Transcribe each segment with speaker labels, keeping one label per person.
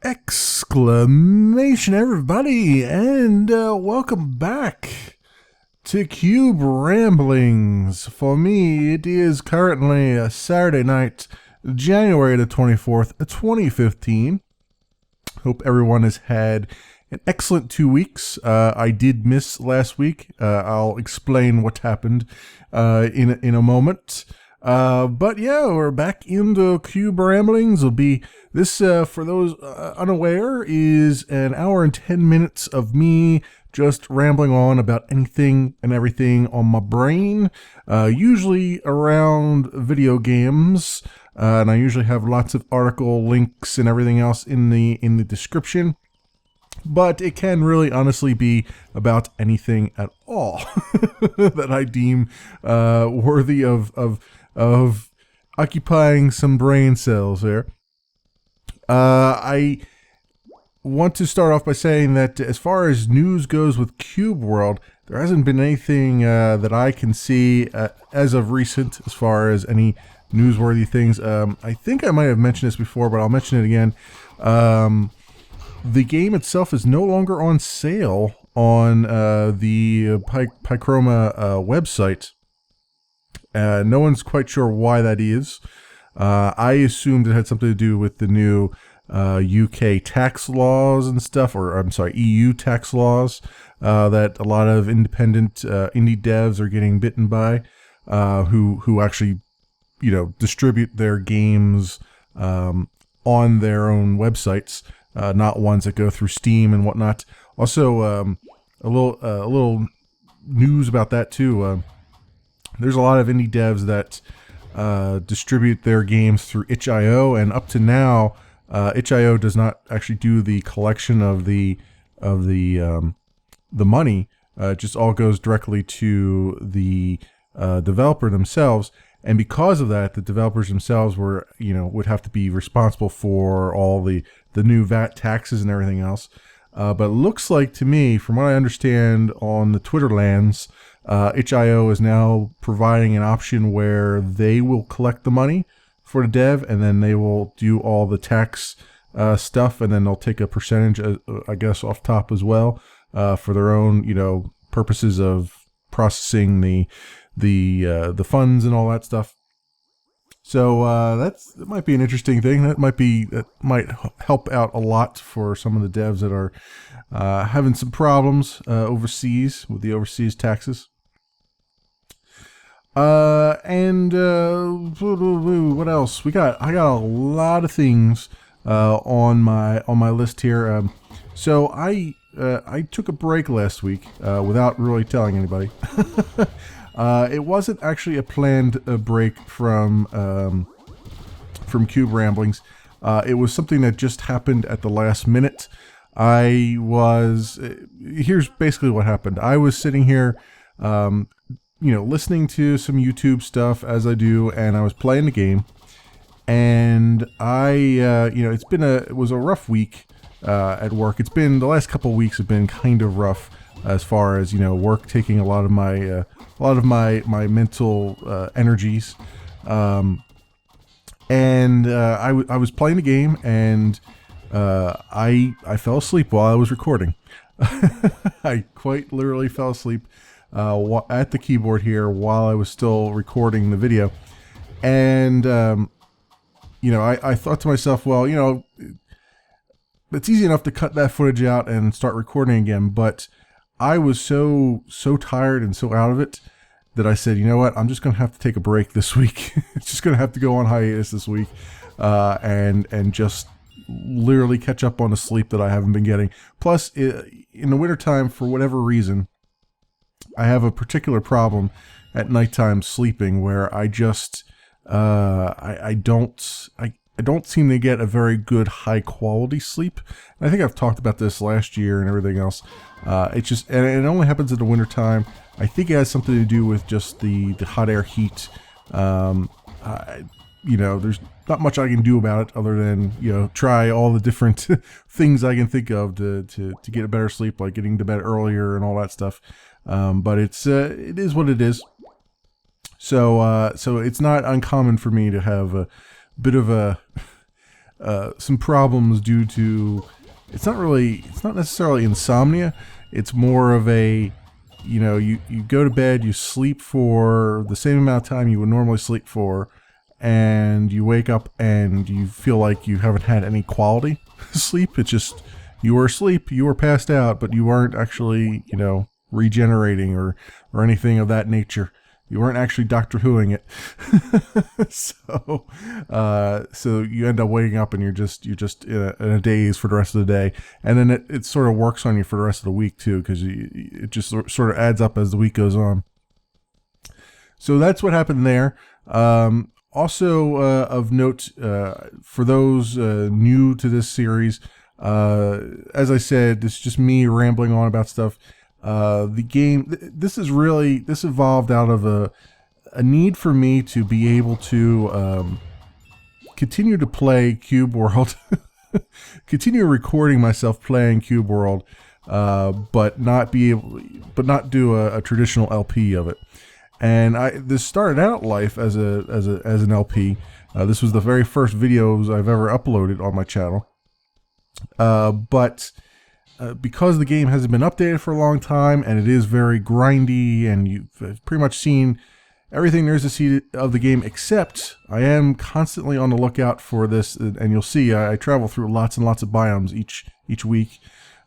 Speaker 1: Exclamation, everybody, and welcome back to Cube Ramblings. For me, it is currently a Saturday night, January the 24th, 2015. Hope everyone has had an excellent 2 weeks. I did miss last week. I'll explain what happened in a moment. But yeah, we're back into Cube Ramblings. Will be this, for those unaware, is an hour and 10 minutes of me just rambling on about anything and everything on my brain, usually around video games, and I usually have lots of article links and everything else in the description. But it can really honestly be about anything at all that I deem worthy of occupying some brain cells there. I want to start off by saying that as far as news goes with Cube World, there hasn't been anything that I can see as of recent as far as any newsworthy things. I think I might have mentioned this before, but I'll mention it again. The game itself is no longer on sale on the Pichroma website. No one's quite sure why that is. I assumed it had something to do with the new UK tax laws and stuff, or I'm sorry, EU tax laws that a lot of independent indie devs are getting bitten by, who actually, distribute their games on their own websites, not ones that go through Steam and whatnot. Also, a little news about that too. There's a lot of indie devs that distribute their games through itch.io, and up to now, itch.io does not actually do the collection of the money. It just all goes directly to the developer themselves, and because of that, the developers themselves would have to be responsible for all the new VAT taxes and everything else. But it looks like to me, from what I understand on the Twitter lands, itch.io is now providing an option where they will collect the money for the dev, and then they will do all the tax stuff, and then they'll take a percentage, I guess, off top as well, for their own, purposes of processing the funds and all that stuff. So that might be an interesting thing. That might help out a lot for some of the devs that are having some problems overseas with the overseas taxes. And what else? I got a lot of things on my list here. So I took a break last week without really telling anybody. It wasn't actually a planned break from Cube Ramblings. It was something that just happened at the last minute. Here's basically what happened. I was sitting here, listening to some YouTube stuff as I do, and I was playing the game, and it was a rough week at work. The last couple of weeks have been kind of rough as far as, work taking a lot of my mental energies. I was playing the game, and I fell asleep while I was recording. I quite literally fell asleep at the keyboard here while I was still recording the video. And, I thought to myself, well, it's easy enough to cut that footage out and start recording again, but I was so tired and so out of it that I said, you know what, I'm just going to have to take a break this week. It's just going to have to go on hiatus this week, and just literally catch up on the sleep that I haven't been getting. Plus, in the wintertime, for whatever reason, I have a particular problem at nighttime sleeping where I just I don't seem to get a very good high quality sleep. And I think I've talked about this last year and everything else. And it only happens in the wintertime. I think it has something to do with just the hot air heat. There's not much I can do about it other than, try all the different things I can think of to get a better sleep, like getting to bed earlier and all that stuff. But it is what it is. So it's not uncommon for me to have a bit of a some problems due to, it's not necessarily insomnia. It's more of a, you go to bed, you sleep for the same amount of time you would normally sleep for, and you wake up and you feel like you haven't had any quality sleep. It's just, you were asleep, you were passed out, but you weren't actually, regenerating or anything of that nature. You weren't actually Doctor Whoing it. So you end up waking up and you're just in a daze for the rest of the day, and then it sort of works on you for the rest of the week too, because it just sort of adds up as the week goes on. So that's what happened there. Also of note, for those new to this series, as I said, this is just me rambling on about stuff. The game, this evolved out of a need for me to be able to continue to play Cube World, continue recording myself playing Cube World, but not do a traditional LP of it. And this started out life as an LP. This was the very first videos I've ever uploaded on my channel. But because the game hasn't been updated for a long time, and it is very grindy, and you've pretty much seen everything there is to see of the game, except I am constantly on the lookout for this, and you'll see I travel through lots and lots of biomes each week.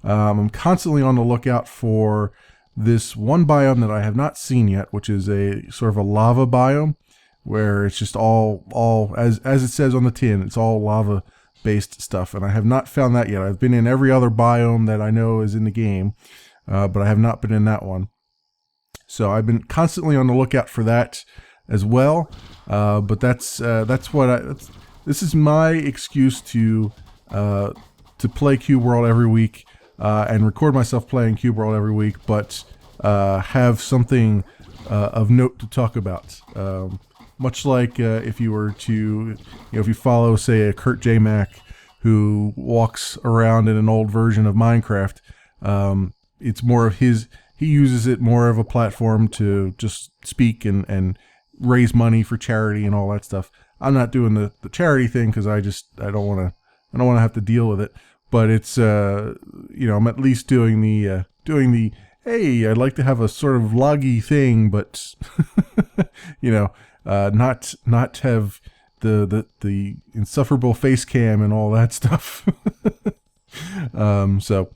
Speaker 1: I'm constantly on the lookout for this one biome that I have not seen yet, which is a sort of a lava biome, where it's just all as it says on the tin, it's all lava based stuff, and I have not found that yet. I've been in every other biome that I know is in the game, but I have not been in that one. So I've been constantly on the lookout for that as well. But this is my excuse to play Cube World every week, and record myself playing Cube World every week, but have something of note to talk about. Much like if you were to, if you follow, say, a Kurt J. Mac who walks around in an old version of Minecraft, it's more of he uses it more of a platform to just speak and raise money for charity and all that stuff. I'm not doing the charity thing because I don't want to have to deal with it. But it's I'm at least doing the hey, I'd like to have a sort of vloggy thing, but not have the insufferable face cam and all that stuff. So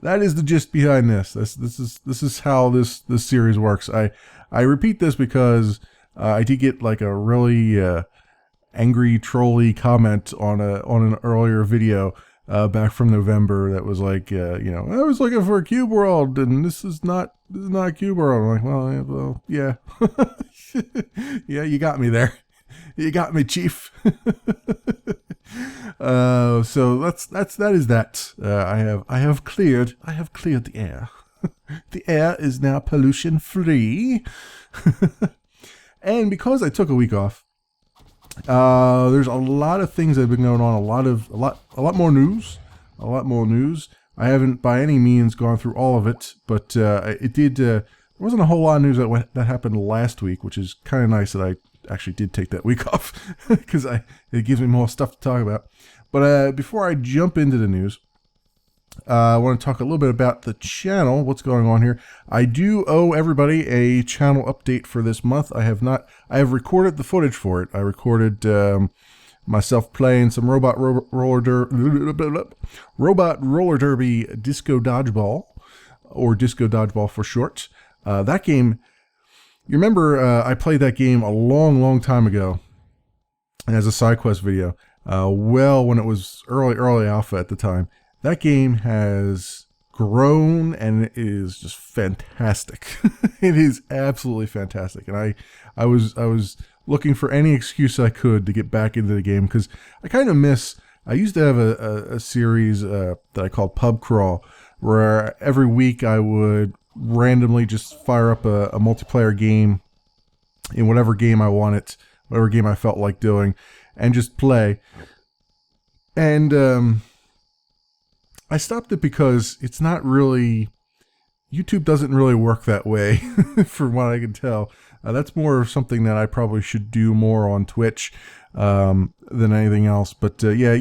Speaker 1: that is the gist behind this. This is how this series works. I repeat this because I did get like a really angry trolly comment on an earlier video back from November that was like, I was looking for a Cube World and this is not Cube World. I'm like, well, yeah. Yeah, you got me there. You got me, Chief. So that is that. I have cleared the air. The air is now pollution free. And because I took a week off, there's a lot of things that have been going on. A lot more news. I haven't by any means gone through all of it, but it did. There wasn't a whole lot of news that happened last week, which is kind of nice that I actually did take that week off because it gives me more stuff to talk about. But before I jump into the news, I want to talk a little bit about the channel, what's going on here. I do owe everybody a channel update for this month. I have recorded the footage for it. I recorded myself playing some Robot Roller Derby Disco Dodgeball, or Disco Dodgeball for short. That game, you remember I played that game a long time ago as a side quest video. When it was early alpha at the time. That game has grown and it is just fantastic. It is absolutely fantastic. And I was looking for any excuse I could to get back into the game because I kind of miss. I used to have a series that I called Pub Crawl, where every week I would randomly just fire up a multiplayer game in whatever game I wanted, whatever game I felt like doing, and just play. And I stopped it because it's not really, YouTube doesn't really work that way from what I can tell. That's more of something that I probably should do more on Twitch than anything else. But yeah,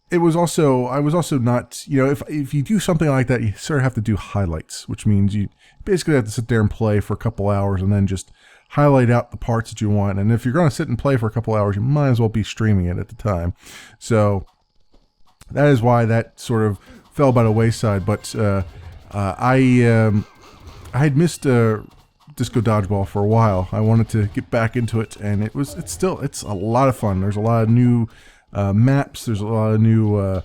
Speaker 1: it was also, I was also not, if you do something like that, you sort of have to do highlights, which means you basically have to sit there and play for a couple hours and then just highlight out the parts that you want. And if you're going to sit and play for a couple hours, you might as well be streaming it at the time. So that is why that sort of fell by the wayside. But I had missed Disco Dodgeball for a while. I wanted to get back into it, and it's a lot of fun. There's a lot of new maps. There's a lot of new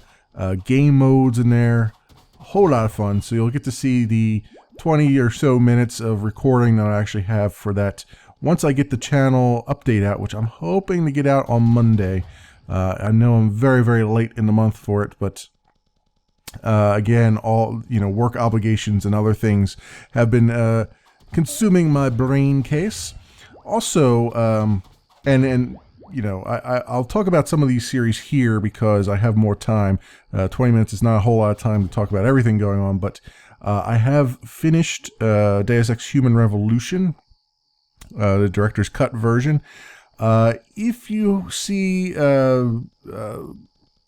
Speaker 1: game modes in there. A whole lot of fun. So you'll get to see the 20 or so minutes of recording that I actually have for that once I get the channel update out, which I'm hoping to get out on Monday. I know I'm very, very late in the month for it, but again, all work obligations and other things have been consuming my brain case. Also, I'll talk about some of these series here because I have more time. 20 minutes is not a whole lot of time to talk about everything going on, but I have finished Deus Ex Human Revolution, the director's cut version. If you see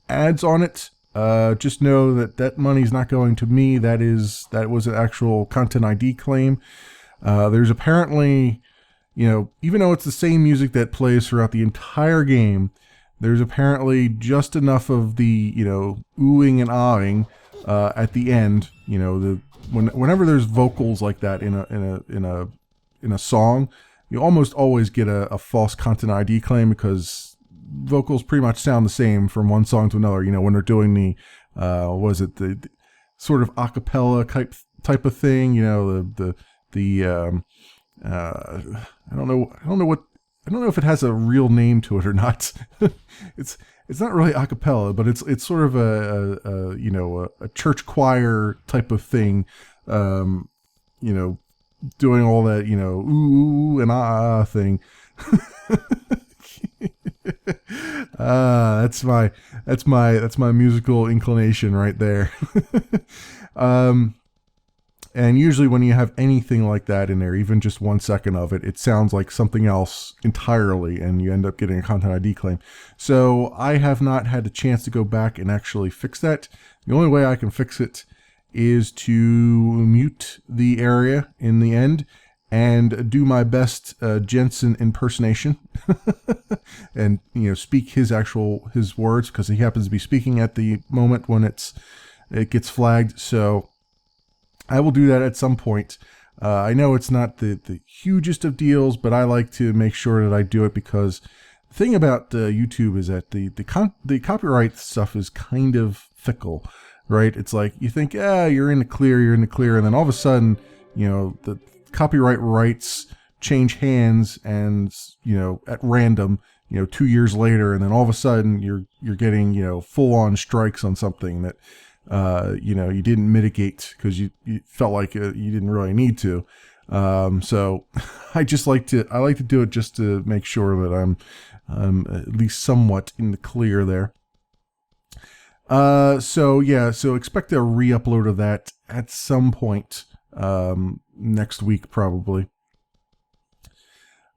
Speaker 1: ads on it, just know that money's not going to me. That was an actual Content ID claim. There's apparently, even though it's the same music that plays throughout the entire game, there's apparently just enough of the, oohing and ahhing at the end. Whenever there's vocals like that in a song, you almost always get a false Content ID claim because vocals pretty much sound the same from one song to another. When they're doing the the sort of a cappella type of thing. I don't know if it has a real name to it or not. It's not really a cappella, but it's sort of a church choir type of thing. Doing all that, ooh and ah thing. That's my musical inclination right there. And usually when you have anything like that in there, even just 1 second of it, it sounds like something else entirely, and you end up getting a Content ID claim. So I have not had a chance to go back and actually fix that. The only way I can fix it is to mute the area in the end and do my best Jensen impersonation and speak his words, because he happens to be speaking at the moment when it gets flagged. So I will do that at some point. I know it's not the hugest of deals, but I like to make sure that I do it, because the thing about YouTube is that the copyright stuff is kind of fickle, right? It's like you think, you're in the clear, and then all of a sudden, the copyright rights change hands, and at random, 2 years later, and then all of a sudden you're getting full-on strikes on something that you didn't mitigate because you felt like you didn't really need to. So I like to do it just to make sure that I'm at least somewhat in the clear there. So expect a re-upload of that at some point next week probably.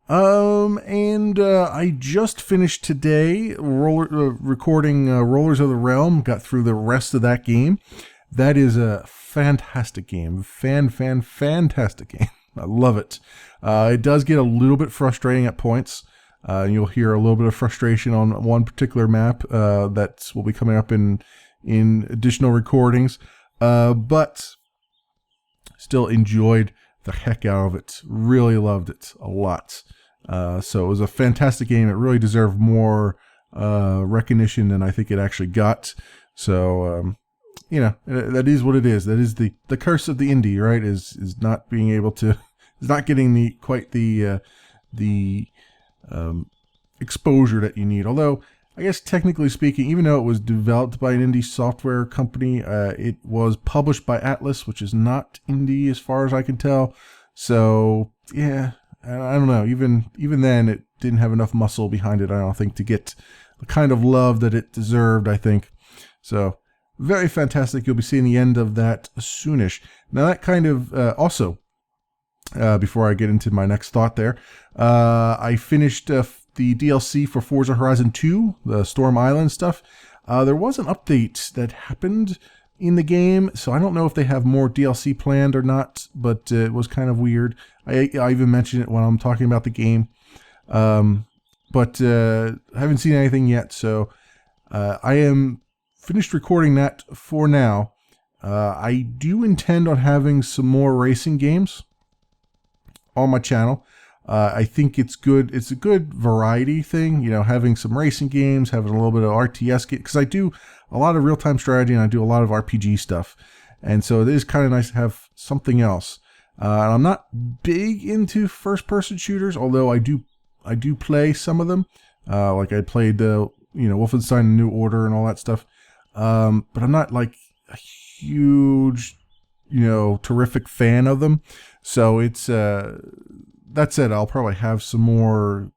Speaker 1: I just finished today recording Rollers of the Realm. Got through the rest of that game. That is a fantastic game. Fantastic game. I love it. It does get a little bit frustrating at points. You'll hear a little bit of frustration on one particular map that will be coming up in additional recordings. But still enjoyed the heck out of it. Really loved it a lot. So it was a fantastic game. It really deserved more recognition than I think it actually got. So, that is what it is. That is the curse of the indie, right? Is not being able to, is not getting quite the exposure that you need. Although, I guess technically speaking, even though it was developed by an indie software company, it was published by Atlas, which is not indie as far as I can tell. So, yeah. I don't know. Even then, it didn't have enough muscle behind it, I don't think, to get the kind of love that it deserved, I think. So, very fantastic. You'll be seeing the end of that soonish. Now, that kind of... also, before I get into my next thought there. I finished the DLC for Forza Horizon 2, the Storm Island stuff. There was an update that happened in the game, so I don't know if they have more DLC planned or not, but it was kind of weird. I even mentioned it when I'm talking about the game. But I haven't seen anything yet, so I am finished recording that for now. I do intend on having some more racing games on my channel. I think it's good. It's a good variety thing, you know, having some racing games, having a little bit of RTS, because I do a lot of real-time strategy and I do a lot of RPG stuff. And so it is kind of nice to have something else. And I'm not big into first-person shooters, although I do play some of them. Like I played, Wolfenstein: New Order and all that stuff. But I'm not like a huge, terrific fan of them. So it's, that said, I'll probably have some more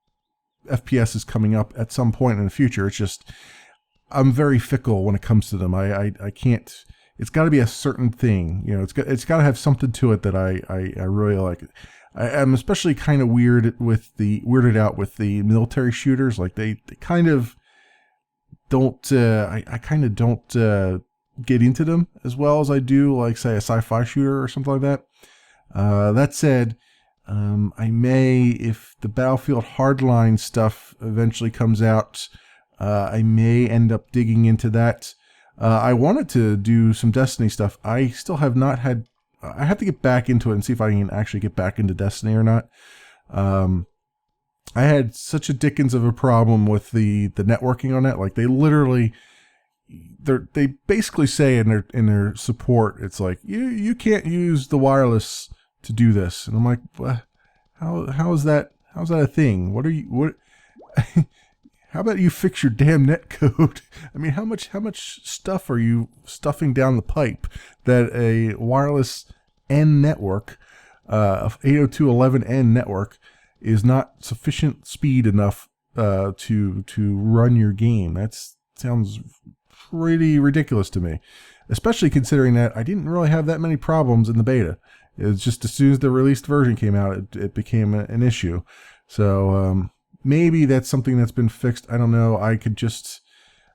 Speaker 1: FPSs coming up at some point in the future. It's just, I'm very fickle when it comes to them. I can't, it's got to be a certain thing, it's got to have something to it that I really like. I'm especially kind of weirded out with the military shooters. Like they kind of don't, I kind of don't get into them as well as I do, like say a sci-fi shooter or something like that. That said, I may, if the Battlefield Hardline stuff eventually comes out, I may end up digging into that. I wanted to do some Destiny stuff. I still have not had, I have to get back into it and see if I can actually get back into Destiny or not. I had such a dickens of a problem with the networking on that. Like they basically say in their support, it's like you can't use the wireless to do this, and I'm like, what? How is that a thing? What? How about you fix your damn netcode? I mean, how much stuff are you stuffing down the pipe that a wireless N network, 802.11n network, is not sufficient speed enough to run your game? That sounds pretty ridiculous to me, especially considering that I didn't really have that many problems in the beta. It was just as soon as the released version came out, it became an issue. So maybe that's something that's been fixed. I don't know. I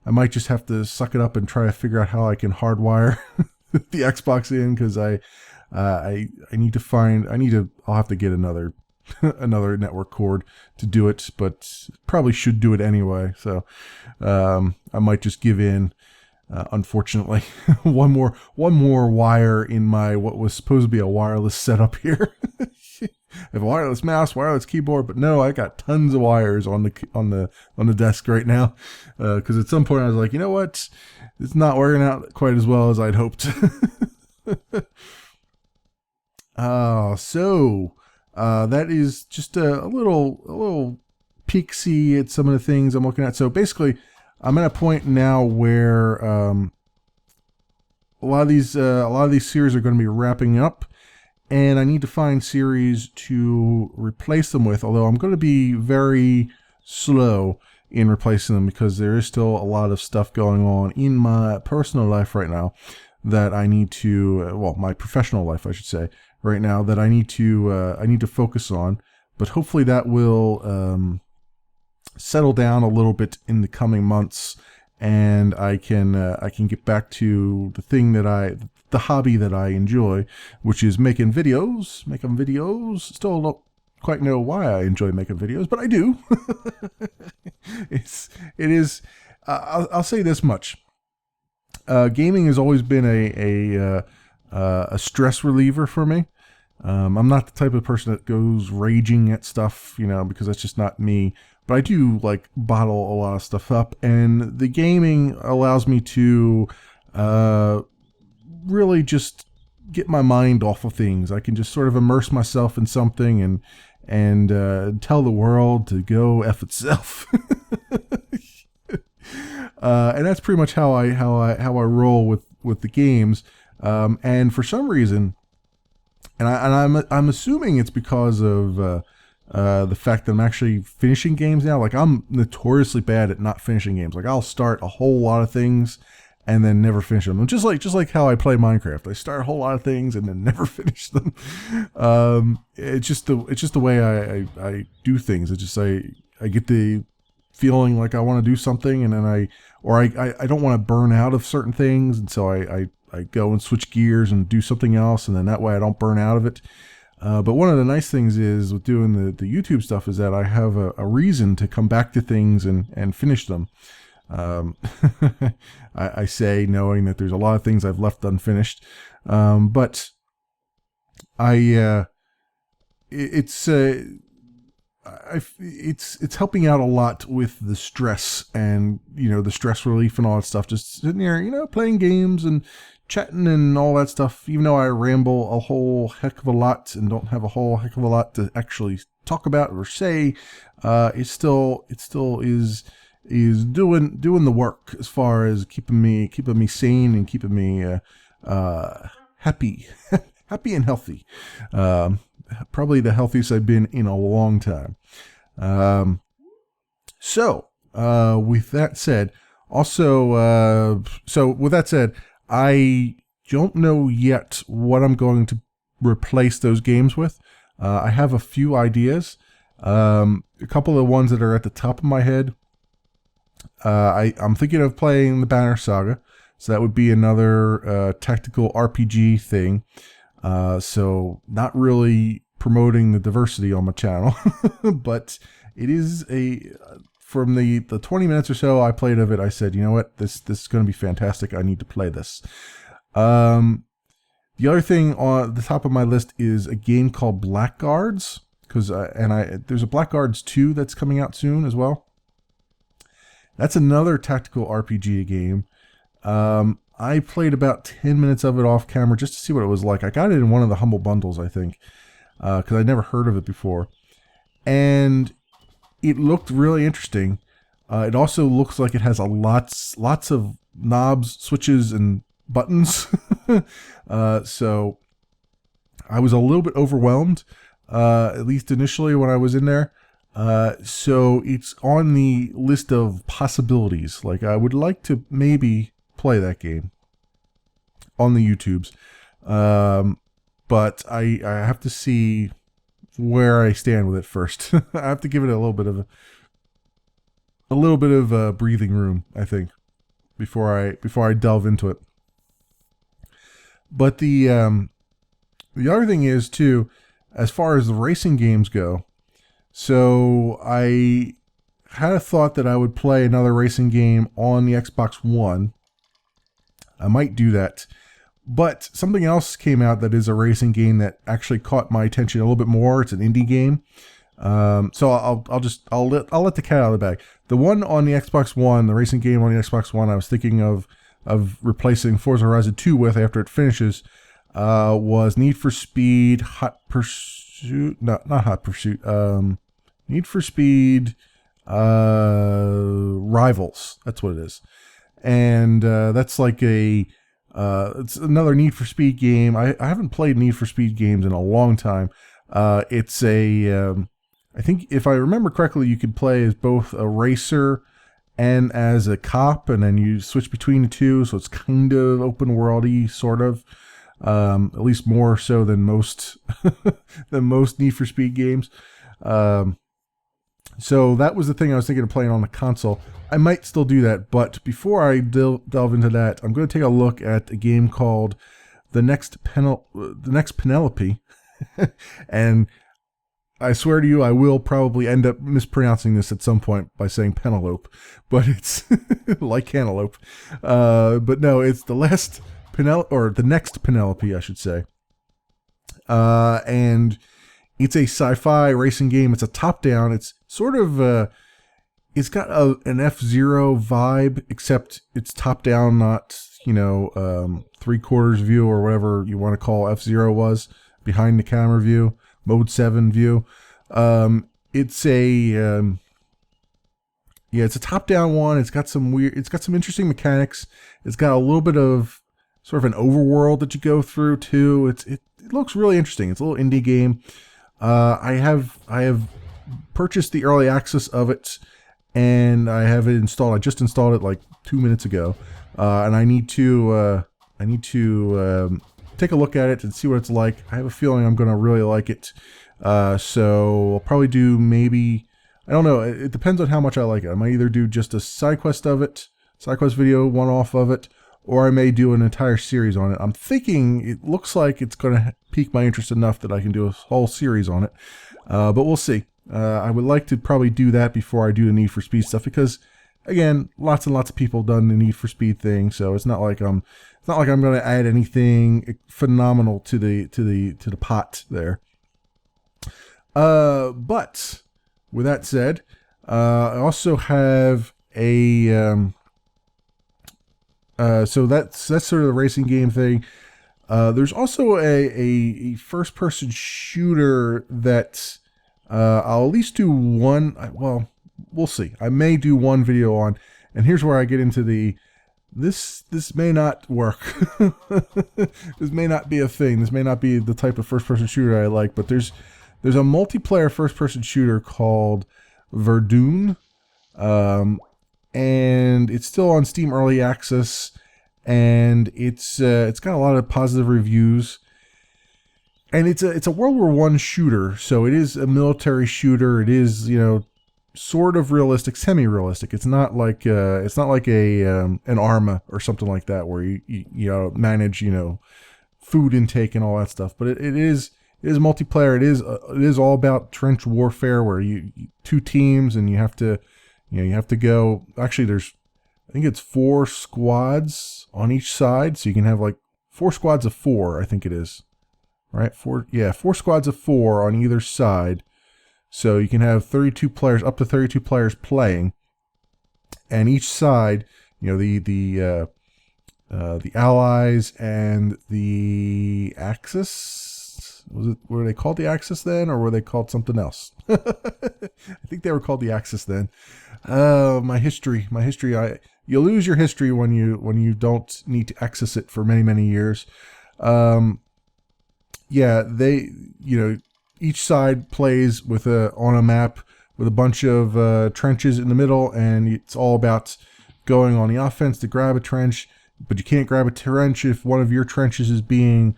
Speaker 1: might just have to suck it up and try to figure out how I can hardwire the Xbox in, because I I'll have to get another network cord to do it, but probably should do it anyway. So I might just give in. Unfortunately, one more wire in my what was supposed to be a wireless setup here. I have a wireless mouse, wireless keyboard, but no, I got tons of wires on the desk right now. Because at some point I was like, you know what, it's not working out quite as well as I'd hoped. That is just a little peek-see at some of the things I'm looking at. So basically, I'm at a point now where a lot of these series are going to be wrapping up, and I need to find series to replace them with. Although I'm going to be very slow in replacing them, because there is still a lot of stuff going on in my personal life right now that I need to, my professional life, I should say, right now, that I need to focus on. But hopefully that will settle down a little bit in the coming months, and I can get back to the hobby that I enjoy, which is making videos. Still don't quite know why I enjoy making videos, but I do. It is. I'll say this much: gaming has always been a stress reliever for me. I'm not the type of person that goes raging at stuff, because that's just not me. But I do bottle a lot of stuff up, and the gaming allows me to really just get my mind off of things. I can just sort of immerse myself in something and tell the world to go F itself. And that's pretty much how I roll with the games. And for some reason, and I'm assuming it's because of the fact that I'm actually finishing games now. I'm notoriously bad at not finishing games. I'll start a whole lot of things and then never finish them. And just like how I play Minecraft, I start a whole lot of things and then never finish them. It's just the way I do things. It's just I get the feeling like I want to do something, and then I don't want to burn out of certain things, and so I go and switch gears and do something else, and then that way I don't burn out of it. But one of the nice things is with doing the YouTube stuff is that I have a reason to come back to things and finish them. I say knowing that there's a lot of things I've left unfinished, but it's helping out a lot with the stress and, the stress relief and all that stuff. Just sitting here, playing games and chatting and all that stuff. Even though I ramble a whole heck of a lot and don't have a whole heck of a lot to actually talk about or say, it still is doing the work as far as keeping me sane and keeping me happy and healthy. Probably the healthiest I've been in a long time. So with that said, I don't know yet what I'm going to replace those games with. I have a few ideas. A couple of ones that are at the top of my head. I'm thinking of playing the Banner Saga, so that would be another tactical RPG thing. So not really promoting the diversity on my channel, but it is from the 20 minutes or so I played of it, I said, you know what, this is going to be fantastic. I need to play this. The other thing on the top of my list is a game called Blackguards, there's a Blackguards 2 that's coming out soon as well. That's another tactical RPG game. I played about 10 minutes of it off camera just to see what it was like. I got it in one of the Humble Bundles, I think, because I'd never heard of it before. And it looked really interesting. It also looks like it has lots of knobs, switches, and buttons. So I was a little bit overwhelmed, at least initially when I was in there. So it's on the list of possibilities. Like, I would like to maybe play that game on the YouTubes, but I have to see where I stand with it first. I have to give it a little bit of breathing room, I think, before I delve into it. But the other thing is too, as far as the racing games go, so I had a thought that I would play another racing game on the Xbox One. I might do that. But something else came out that is a racing game that actually caught my attention a little bit more. It's an indie game. So I'll let the cat out of the bag. The one on the Xbox One, the racing game on the Xbox One, I was thinking of replacing Forza Horizon 2 with after it finishes, was Need for Speed Hot Pursuit. No, not Hot Pursuit. Need for Speed Rivals. That's what it is. And that's like it's another Need for Speed game. I haven't played Need for Speed games in a long time. It's I think if I remember correctly, you could play as both a racer and as a cop, and then you switch between the two. So it's kind of open worldy, sort of. At least more so than most Need for Speed games. So that was the thing I was thinking of playing on the console. I might still do that, but before I delve into that, I'm going to take a look at a game called The Next Penelope. And I swear to you, I will probably end up mispronouncing this at some point by saying Penelope, but it's like cantaloupe. But no, it's The Next Penelope, I should say. And it's a sci-fi racing game. It's a top-down. It's sort of it's got an F-Zero vibe, except it's top-down, not 3/4 view or whatever you want to call F-Zero was, behind the camera view, Mode 7 view. It's a it's a top-down one. It's got some interesting mechanics. It's got a little bit of sort of an overworld that you go through too. It looks really interesting. It's a little indie game. I have purchased the early access of it, and I have it installed. I just installed it like 2 minutes ago. and I need to take a look at it and see what it's like. I have a feeling I'm gonna really like it. So I'll probably do maybe, I don't know. It depends on how much I like it. I might either do just a side quest of it, side quest video, one off of it, or I may do an entire series on it. I'm thinking it looks like it's going to pique my interest enough that I can do a whole series on it. But we'll see. I would like to probably do that before I do the Need for Speed stuff because, again, lots and lots of people have done the Need for Speed thing, so it's not like I'm going to add anything phenomenal to the pot there. But with that said, I also have a so that's sort of the racing game thing. There's also a first-person shooter that I'll at least do one. Well, we'll see. I may do one video on, and here's where I get into the this may not work. This may not be a thing. This may not be the type of first-person shooter I like. But there's a multiplayer first-person shooter called Verdun. And it's still on Steam Early Access, and it's got a lot of positive reviews. And it's a World War I shooter, so it is a military shooter. It is, you know, sort of realistic, semi-realistic. It's not like an Arma or something like that where you know, manage, you know, food intake and all that stuff. But it is multiplayer. It is all about trench warfare where you two teams and you have to go. Actually, I think it's 4 squads on each side, so you can have like 4 squads of 4. I think it is, right? 4 squads of 4 on either side, so you can have 32 players, up to 32 players playing, and each side, you know, the Allies and the Axis. Were they called the Axis then, or were they called something else? I think they were called the Axis then. My history. You lose your history when you don't need to access it for many years. Yeah, each side plays on a map with a bunch of trenches in the middle, and it's all about going on the offense to grab a trench, but you can't grab a trench if one of your trenches is being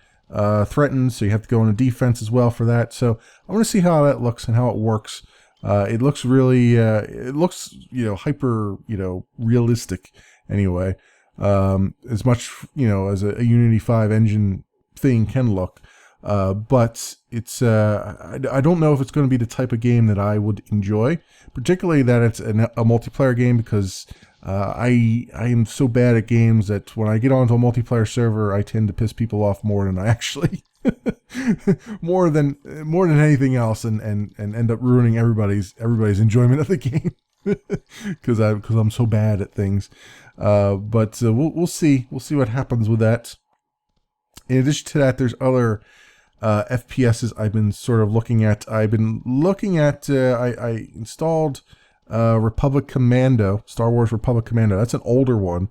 Speaker 1: threatened, so you have to go on a defense as well for that. So I want to see how that looks and how it works. It looks really, hyper, realistic anyway. As much, as a Unity 5 engine thing can look. But it's, I don't know if it's going to be the type of game that I would enjoy, particularly that it's a multiplayer game, because I am so bad at games that when I get onto a multiplayer server, I tend to piss people off more than I actually, more than anything else, and end up ruining everybody's enjoyment of the game because I'm so bad at things. But we'll see what happens with that. In addition to that, there's other FPSs I've been sort of looking at. I installed Republic Commando, Star Wars Republic Commando. That's an older one.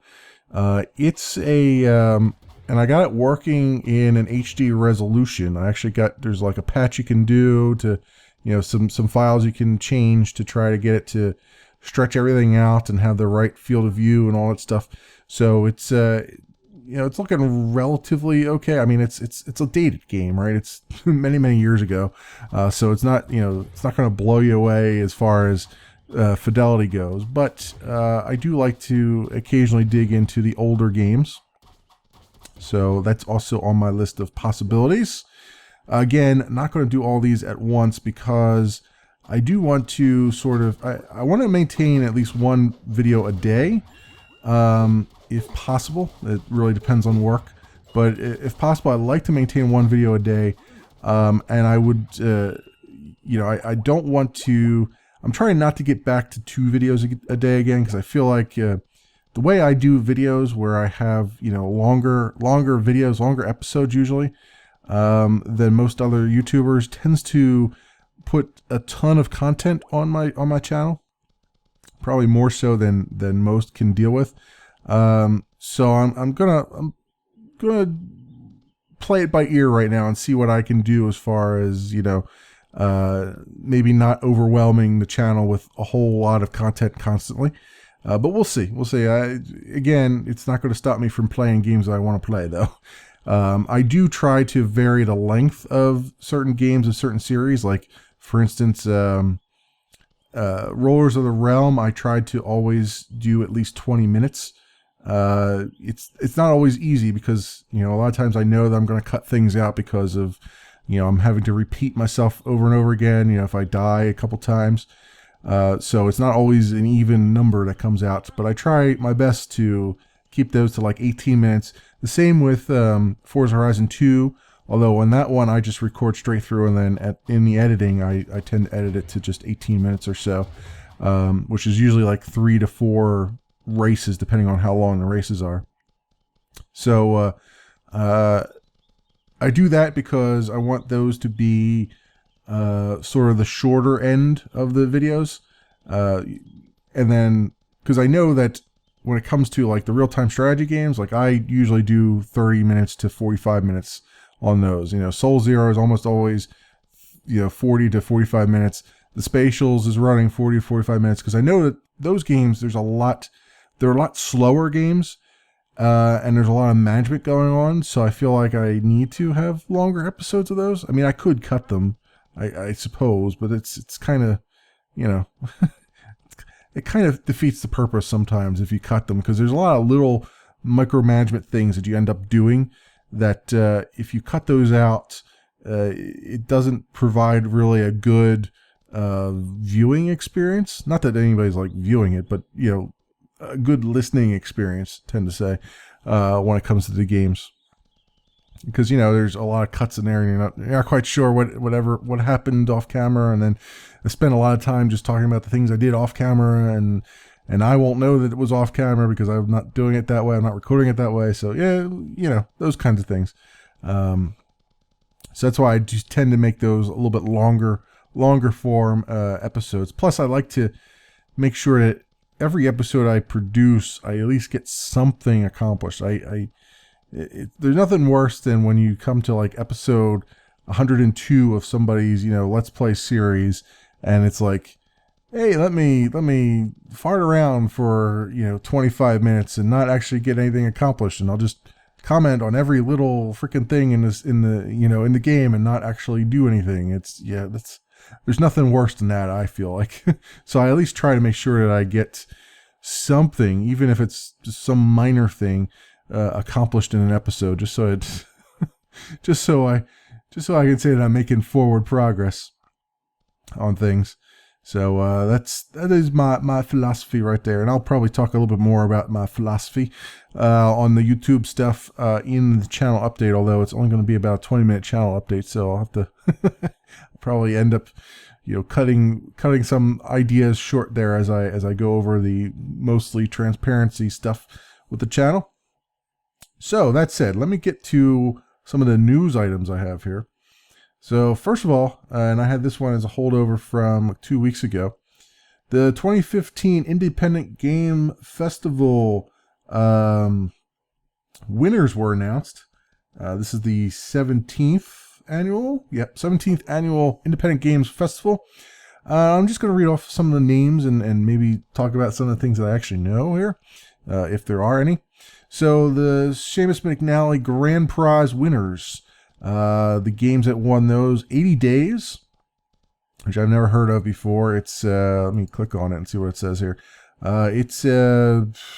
Speaker 1: It's and I got it working in an HD resolution. I actually there's like a patch you can do to, some files you can change to try to get it to stretch everything out and have the right field of view and all that stuff. So it's it's looking relatively okay. I mean, it's a dated game, right? It's many years ago, so it's not it's not going to blow you away as far as fidelity goes. But I do like to occasionally dig into the older games, so that's also on my list of possibilities. Again, not going to do all these at once because I do want to sort of I want to maintain at least one video a day. If possible. It really depends on work, but if possible, I'd like to maintain one video a day. And I would, I don't want to. I'm trying not to get back to 2 videos a day again, because I feel like the way I do videos, where I have longer videos, longer episodes usually than most other YouTubers, tends to put a ton of content on my channel, probably more so than most can deal with. So I'm gonna play it by ear right now and see what I can do as far as, maybe not overwhelming the channel with a whole lot of content constantly. But we'll see. We'll see. Again, it's not going to stop me from playing games that I want to play, though. I do try to vary the length of certain games of certain series. Like, for instance, Rollers of the Realm, I tried to always do at least 20 minutes. It's not always easy because, a lot of times I know that I'm going to cut things out because of, I'm having to repeat myself over and over again, if I die a couple times. So it's not always an even number that comes out, but I try my best to keep those to like 18 minutes. The same with Forza Horizon 2, although on that one I just record straight through, and then in the editing I tend to edit it to just 18 minutes or so, which is usually like 3 to 4 races depending on how long the races are. So I do that because I want those to be sort of the shorter end of the videos, and then because I know that when it comes to like the real-time strategy games, like I usually do 30 minutes to 45 minutes on those. Soul Zero is almost always 40 to 45 minutes. The Spatials is running 40 to 45 minutes because I know that those games they're a lot slower games, and there's a lot of management going on, so I feel like I need to have longer episodes of those. I mean, I could cut them, I suppose, but it's kind of, it kind of defeats the purpose sometimes if you cut them, because there's a lot of little micromanagement things that you end up doing that if you cut those out, it doesn't provide really a good viewing experience. Not that anybody's like viewing it, but a good listening experience, I tend to say, when it comes to the games. Because there's a lot of cuts in there, and you're not quite sure what happened off camera, and then I spend a lot of time just talking about the things I did off camera, and I won't know that it was off camera because I'm not doing it that way, I'm not recording it that way. So yeah, those kinds of things. So that's why I just tend to make those a little bit longer form episodes. Plus, I like to make sure that every episode I produce, I at least get something accomplished. There's nothing worse than when you come to like episode 102 of somebody's Let's Play series, and it's like, hey, let me fart around for 25 minutes and not actually get anything accomplished, and I'll just comment on every little freaking thing in the game and not actually do anything. There's nothing worse than that, I feel like. So I at least try to make sure that I get something, even if it's just some minor thing, accomplished in an episode, just so I can say that I'm making forward progress on things. So that is my philosophy right there, and I'll probably talk a little bit more about my philosophy on the YouTube stuff in the channel update. Although it's only going to be about a 20-minute channel update, so I'll have to probably end up cutting some ideas short there as I go over the mostly transparency stuff with the channel. So that said, let me get to some of the news items I have here. So first of all, and I had this one as a holdover from 2 weeks ago, the 2015 Independent Game Festival winners were announced. This is the 17th annual Independent Games Festival. I'm just going to read off some of the names and maybe talk about some of the things that I actually know here, if there are any. So the Seamus McNally Grand Prize winners, the games that won those: 80 Days, which I've never heard of before. It's let me click on it and see what it says here. It's it's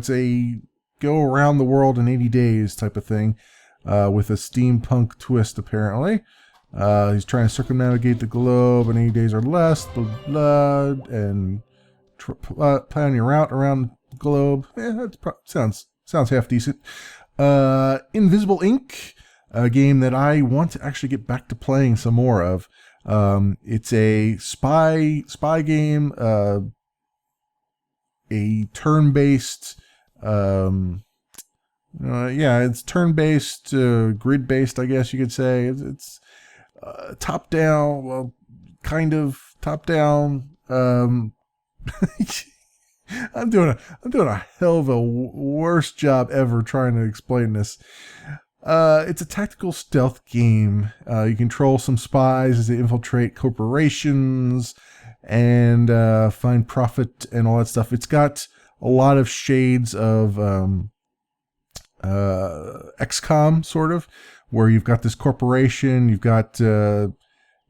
Speaker 1: a go around the world in 80 days type of thing, with a steampunk twist apparently. He's trying to circumnavigate the globe in 80 days or less, blood, and plan your route around the globe. That sounds half decent. Invisible Ink, a game that I want to actually get back to playing some more of. It's a spy game, a turn-based, it's turn-based, grid-based, I guess you could say. It's top-down, well, kind of top-down. I'm doing a hell of a worst job ever trying to explain this. It's a tactical stealth game. You control some spies as they infiltrate corporations, and find profit and all that stuff. It's got a lot of shades of XCOM, sort of, where you've got this corporation, you've got, you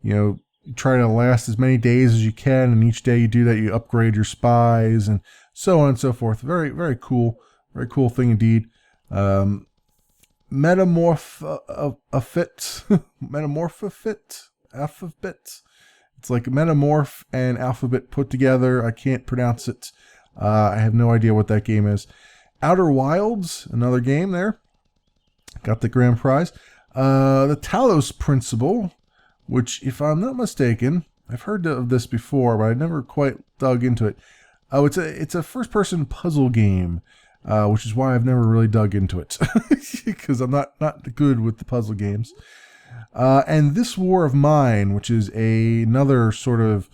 Speaker 1: know, you try to last as many days as you can, and each day you do that, you upgrade your spies, and so on and so forth. Very, very cool thing indeed. Metamorphofit, alphabet. It's like Metamorph and Alphabet put together. I can't pronounce it. I have no idea what that game is. Outer Wilds, another game there. Got the grand prize. The Talos Principle, which, if I'm not mistaken, I've heard of this before, but I never quite dug into it. Oh, it's a first-person puzzle game, which is why I've never really dug into it, because I'm not good with the puzzle games. And This War of Mine, which is another sort of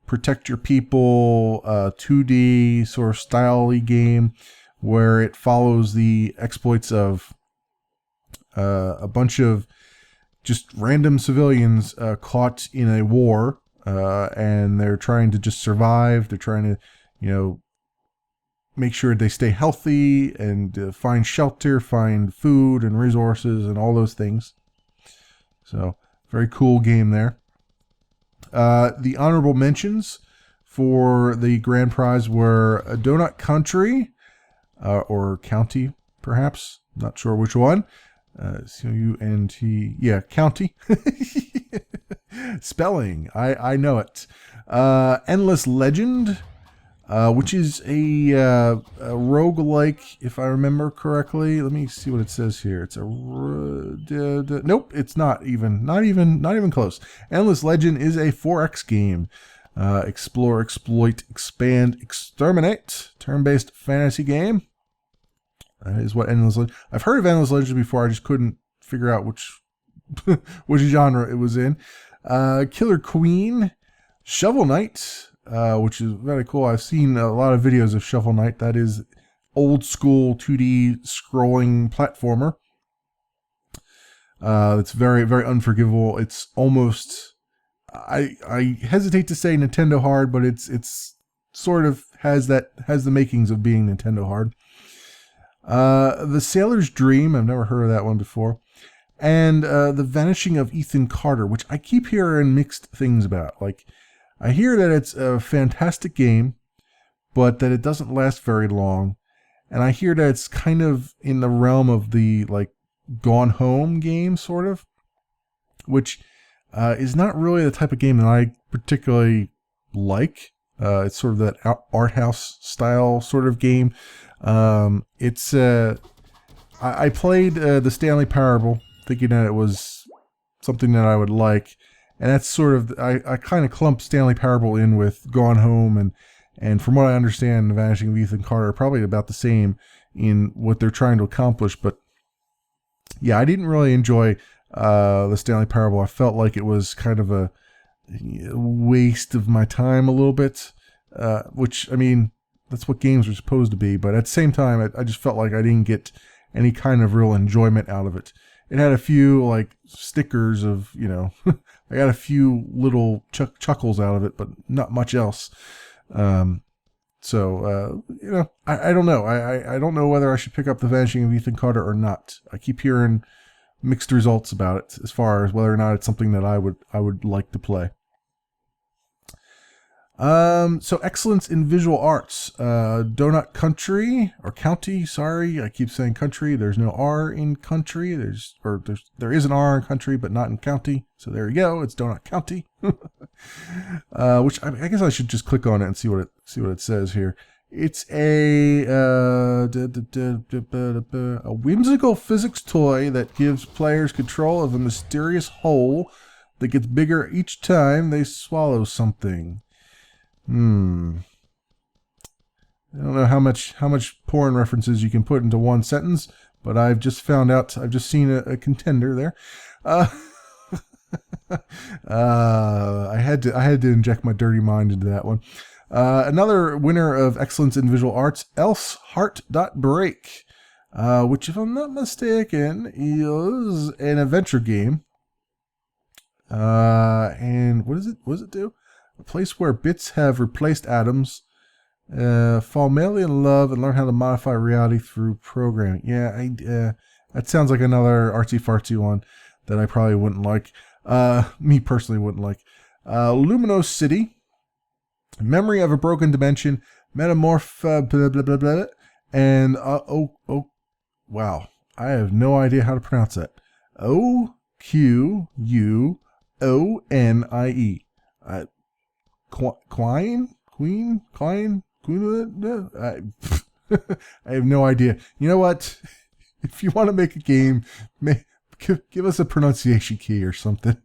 Speaker 1: protect your people 2D sort of style-y game, where it follows the exploits of a bunch of just random civilians caught in a war, and they're trying to just survive. They're trying to, you know, make sure they stay healthy and find shelter, find food and resources and all those things. So, very cool game there. The honorable mentions for the grand prize were Donut Country, or County, perhaps. Not sure which one. C-O-U-N-T, yeah, County. Spelling, I know it. Endless Legend, which is a roguelike, if I remember correctly. Let me see what it says here. It's a nope, it's not even close. Endless Legend is a 4X game. Explore, exploit, expand, exterminate. Turn-based fantasy game. That is what Endless Legend. I've heard of Endless Legend before. I just couldn't figure out which which genre it was in. Killer Queen, Shovel Knight, which is very cool. I've seen a lot of videos of Shovel Knight. That is old school 2D scrolling platformer. It's very, very unforgivable. It's almost, I hesitate to say Nintendo hard, but it's sort of has the makings of being Nintendo hard. The Sailor's Dream, I've never heard of that one before. And The Vanishing of Ethan Carter, which I keep hearing mixed things about. Like, I hear that it's a fantastic game, but that it doesn't last very long. And I hear that it's kind of in the realm of the, like, Gone Home game, sort of. Which is not really the type of game that I particularly like. It's sort of that art house style sort of game. I played the Stanley Parable, thinking that it was something that I would like, and that's sort of, I kind of clumped Stanley Parable in with Gone Home, and from what I understand, The Vanishing of Ethan Carter are probably about the same in what they're trying to accomplish. But yeah, I didn't really enjoy the Stanley Parable. I felt like it was kind of a waste of my time a little bit, which, I mean, that's what games are supposed to be, but at the same time, I just felt like I didn't get any kind of real enjoyment out of it. It had a few, like, stickers of, you know, I got a few little chuckles out of it, but not much else. You know, I don't know. I don't know whether I should pick up The Vanishing of Ethan Carter or not. I keep hearing mixed results about it, as far as whether or not it's something that I would like to play. So excellence in visual arts, Donut Country, or County, sorry, I keep saying country, there's no R in country, there is an R in country, but not in county, so there you go, it's Donut County. Which, I guess I should just click on it and see what it says here. It's a whimsical physics toy that gives players control of a mysterious hole that gets bigger each time they swallow something. I don't know how much porn references you can put into one sentence, but I've just seen a contender there. I had to inject my dirty mind into that one. Another winner of excellence in visual arts, Elf's Heart.Break, which, if I'm not mistaken, is an adventure game. And what does it do? A place where bits have replaced atoms. Fall madly in love and learn how to modify reality through programming. Yeah, that sounds like another artsy-fartsy one that I probably wouldn't like. Me personally wouldn't like. Luminous City. Memory of a broken dimension. Metamorph, blah, blah, blah, blah. And, wow. I have no idea how to pronounce that. Oquuonie. Queen? I have no idea. You know what? If you want to make a game, give us a pronunciation key or something.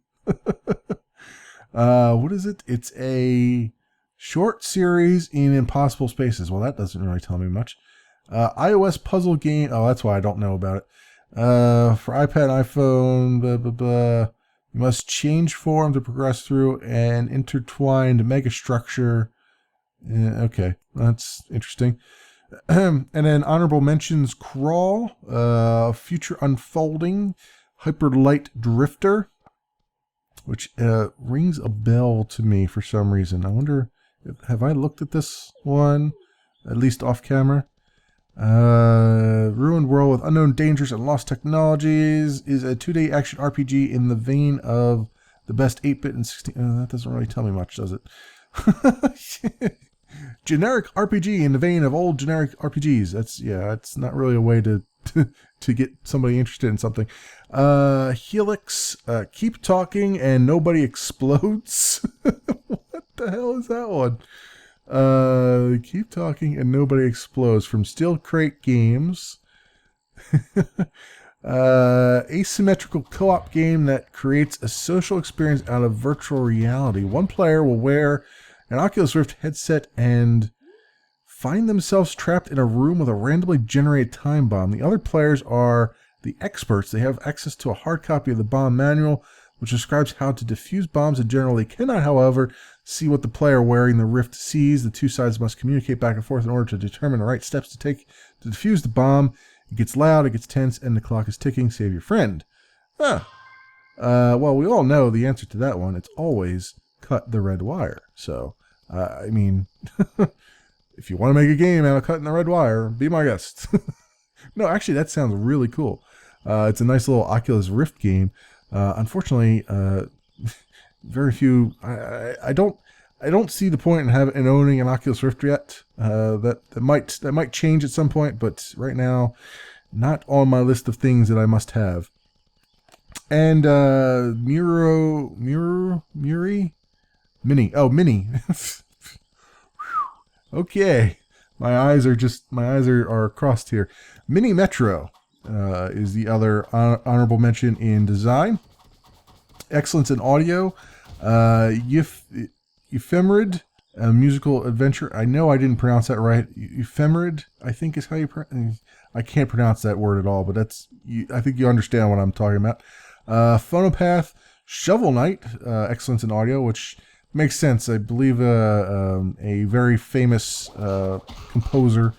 Speaker 1: What is it? It's a short series in impossible spaces. Well, that doesn't really tell me much. iOS puzzle game. Oh, that's why I don't know about it. For iPad, iPhone, blah, blah, blah. You must change form to progress through an intertwined megastructure. Okay, that's interesting. And then honorable mentions: Crawl, Future Unfolding, Hyperlight Drifter, which rings a bell to me for some reason. I wonder, have I looked at this one, at least off camera? Ruined World with Unknown Dangers and Lost Technologies is a 2D action RPG in the vein of the best 8-bit and 16. That doesn't really tell me much, does it? Generic RPG in the vein of old generic RPGs. That's not really a way to get somebody interested in something. Helix, Keep Talking and Nobody Explodes. What the hell is that one? Keep Talking and Nobody Explodes from Steel Crate Games. Asymmetrical co-op game that creates a social experience out of virtual reality. One player will wear an Oculus Rift headset and find themselves trapped in a room with a randomly generated time bomb. The other players are the experts. They have access to a hard copy of the bomb manual, which describes how to defuse bombs in general. They cannot, however, see what the player wearing the Rift sees. The two sides must communicate back and forth in order to determine the right steps to take to defuse the bomb. It gets loud, it gets tense, and the clock is ticking. Save your friend. Well, we all know the answer to that one. It's always cut the red wire. So, I mean, if you want to make a game out of cutting the red wire, be my guest. No, actually, that sounds really cool. It's a nice little Oculus Rift game. Unfortunately, very few. I don't see the point in owning an Oculus Rift yet. That might change at some point, but right now, not on my list of things that I must have. And Mini. Oh, Mini. Okay, my eyes are crossed here. Mini Metro is the other honorable mention in design. Excellence in audio. Ephemerid, a musical adventure. I know I didn't pronounce that right. Ephemerid, I think is how you pronounce. I can't pronounce that word at all, but I think you understand what I'm talking about. Phonopath, Shovel Knight, excellence in audio, which makes sense. I believe a very famous composer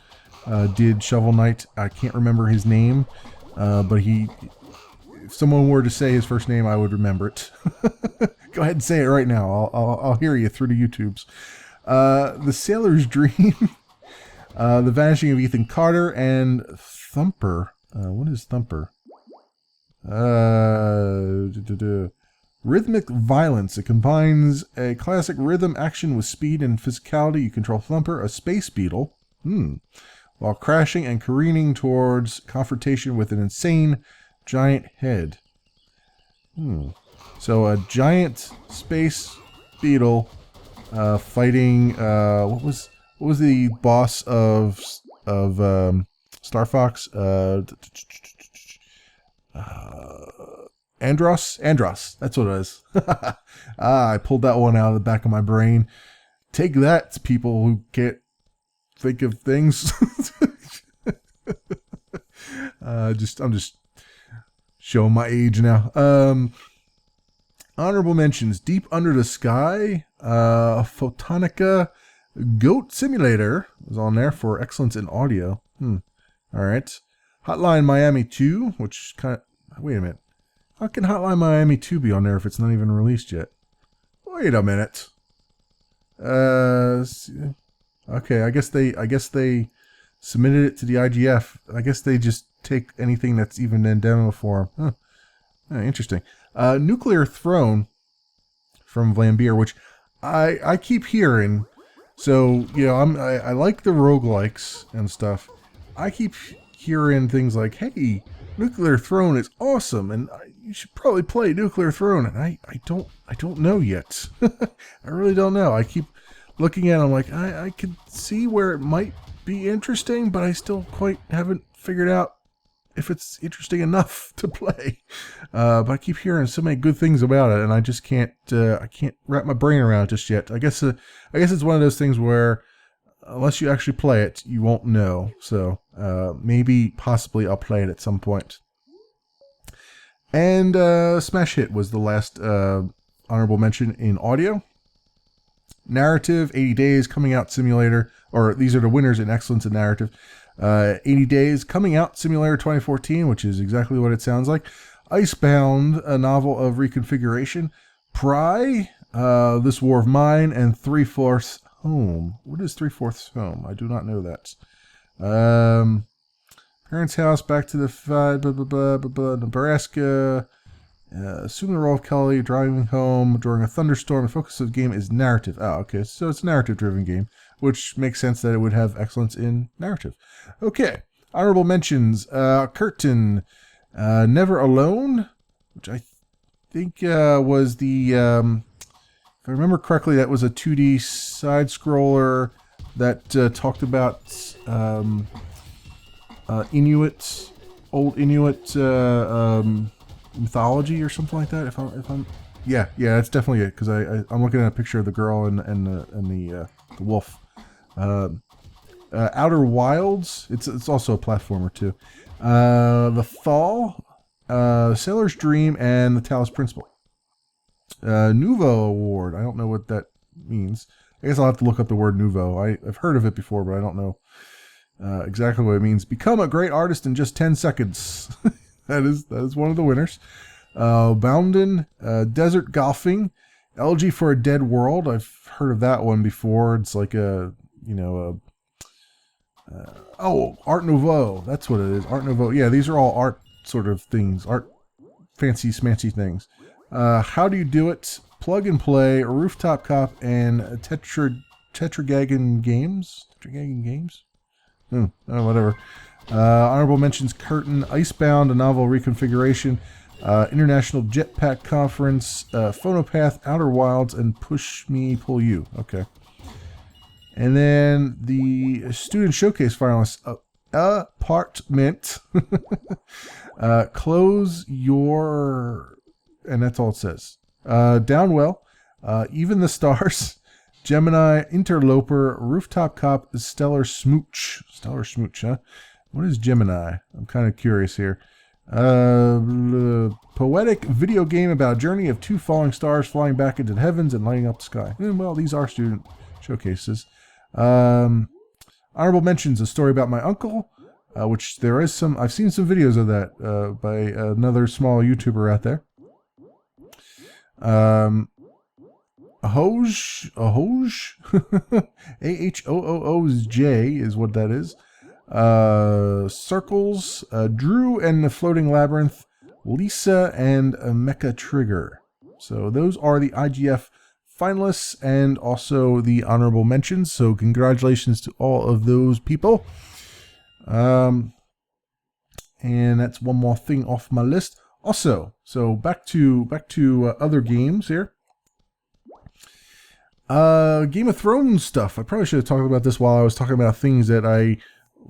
Speaker 1: did Shovel Knight. I can't remember his name, but if someone were to say his first name, I would remember it. Go ahead and say it right now. I'll hear you through the YouTubes. The Sailor's Dream, The Vanishing of Ethan Carter, and Thumper. What is Thumper? Rhythmic Violence. It combines a classic rhythm action with speed and physicality. You control Thumper, a space beetle, while crashing and careening towards confrontation with an insane giant head. So a giant space beetle fighting. What was the boss of Star Fox? Andros. That's what it is. I pulled that one out of the back of my brain. Take that, people who can't think of things. I'm just showing my age now. Honorable mentions: Deep Under the Sky, Photonica, Goat Simulator was on there for excellence in audio. All right. Hotline Miami 2, which kind of... Wait a minute. How can Hotline Miami 2 be on there if it's not even released yet? Wait a minute. Okay, I guess they submitted it to the IGF. I guess they just take anything that's even in demo form. Huh. Interesting. Nuclear Throne from Vlambeer, which I keep hearing. So, you know, I like the roguelikes and stuff. I keep hearing things like, hey, Nuclear Throne is awesome, and you should probably play Nuclear Throne. And I don't know yet. I really don't know. I keep looking at it, I'm like, I could see where it might be interesting, but I still quite haven't figured out if it's interesting enough to play. But I keep hearing so many good things about it, and I just can't I can't wrap my brain around it just yet. I guess it's one of those things where unless you actually play it, you won't know. So maybe possibly I'll play it at some point. And Smash Hit was the last honorable mention in audio. Narrative, 80 Days, Coming Out Simulator, or these are the winners in excellence in narrative. 80 Days, Coming Out Simulator 2014, which is exactly what it sounds like. Icebound, a novel of reconfiguration. Pry, This War of Mine, and 3/4 Home. What is 3/4 Home? I do not know that. Parents' House, Back to the Fight, Nebraska. Assume the role of Kelly, driving home during a thunderstorm. The focus of the game is narrative. Oh, okay, so it's a narrative-driven game, which makes sense that it would have excellence in narrative. Okay, honorable mentions. Curtain, Never Alone, which I think was the, if I remember correctly, that was a 2D side-scroller that talked about Inuit, old Inuit mythology or something like that. If I'm, yeah, that's definitely it. Because I'm looking at a picture of the girl and the wolf. Outer Wilds. It's also a platformer too. The Fall, Sailor's Dream, and the Talos Principle. Nouveau Award. I don't know what that means. I guess I'll have to look up the word nouveau. I've heard of it before, but I don't know exactly what it means. Become a great artist in just 10 seconds. That is one of the winners. Bounden, Desert Golfing, Elegy for a Dead World. I've heard of that one before. It's like Art Nouveau. That's what it is. Art Nouveau. Yeah, these are all art sort of things. Art, fancy, smancy things. How Do You Do It? Plug and Play, Rooftop Cop, and Tetragagon Games. Tetragagon Games? Whatever. Honorable mentions: Curtain, Icebound, a novel reconfiguration, International Jetpack Conference, Phonopath, Outer Wilds, and Push Me, Pull You. Okay. And then the Student Showcase finalists: Apartment, Close Your, and that's all it says. Downwell, Even the Stars, Gemini, Interloper, Rooftop Cop, Stellar Smooch. Stellar Smooch, huh? What is Gemini? I'm kind of curious here. Poetic video game about a journey of two falling stars flying back into the heavens and lighting up the sky. Well, these are student showcases. Honorable mentions: a story about my uncle, which there is some. I've seen some videos of that by another small YouTuber out there. Ahooj, AHOOOJ is what that is. Circles, Drew and the Floating Labyrinth, Lisa, and Mecha Trigger. So those are the IGF finalists and also the honorable mentions. So congratulations to all of those people. And that's one more thing off my list. Also, so back to other games here. Game of Thrones stuff. I probably should have talked about this while I was talking about things that I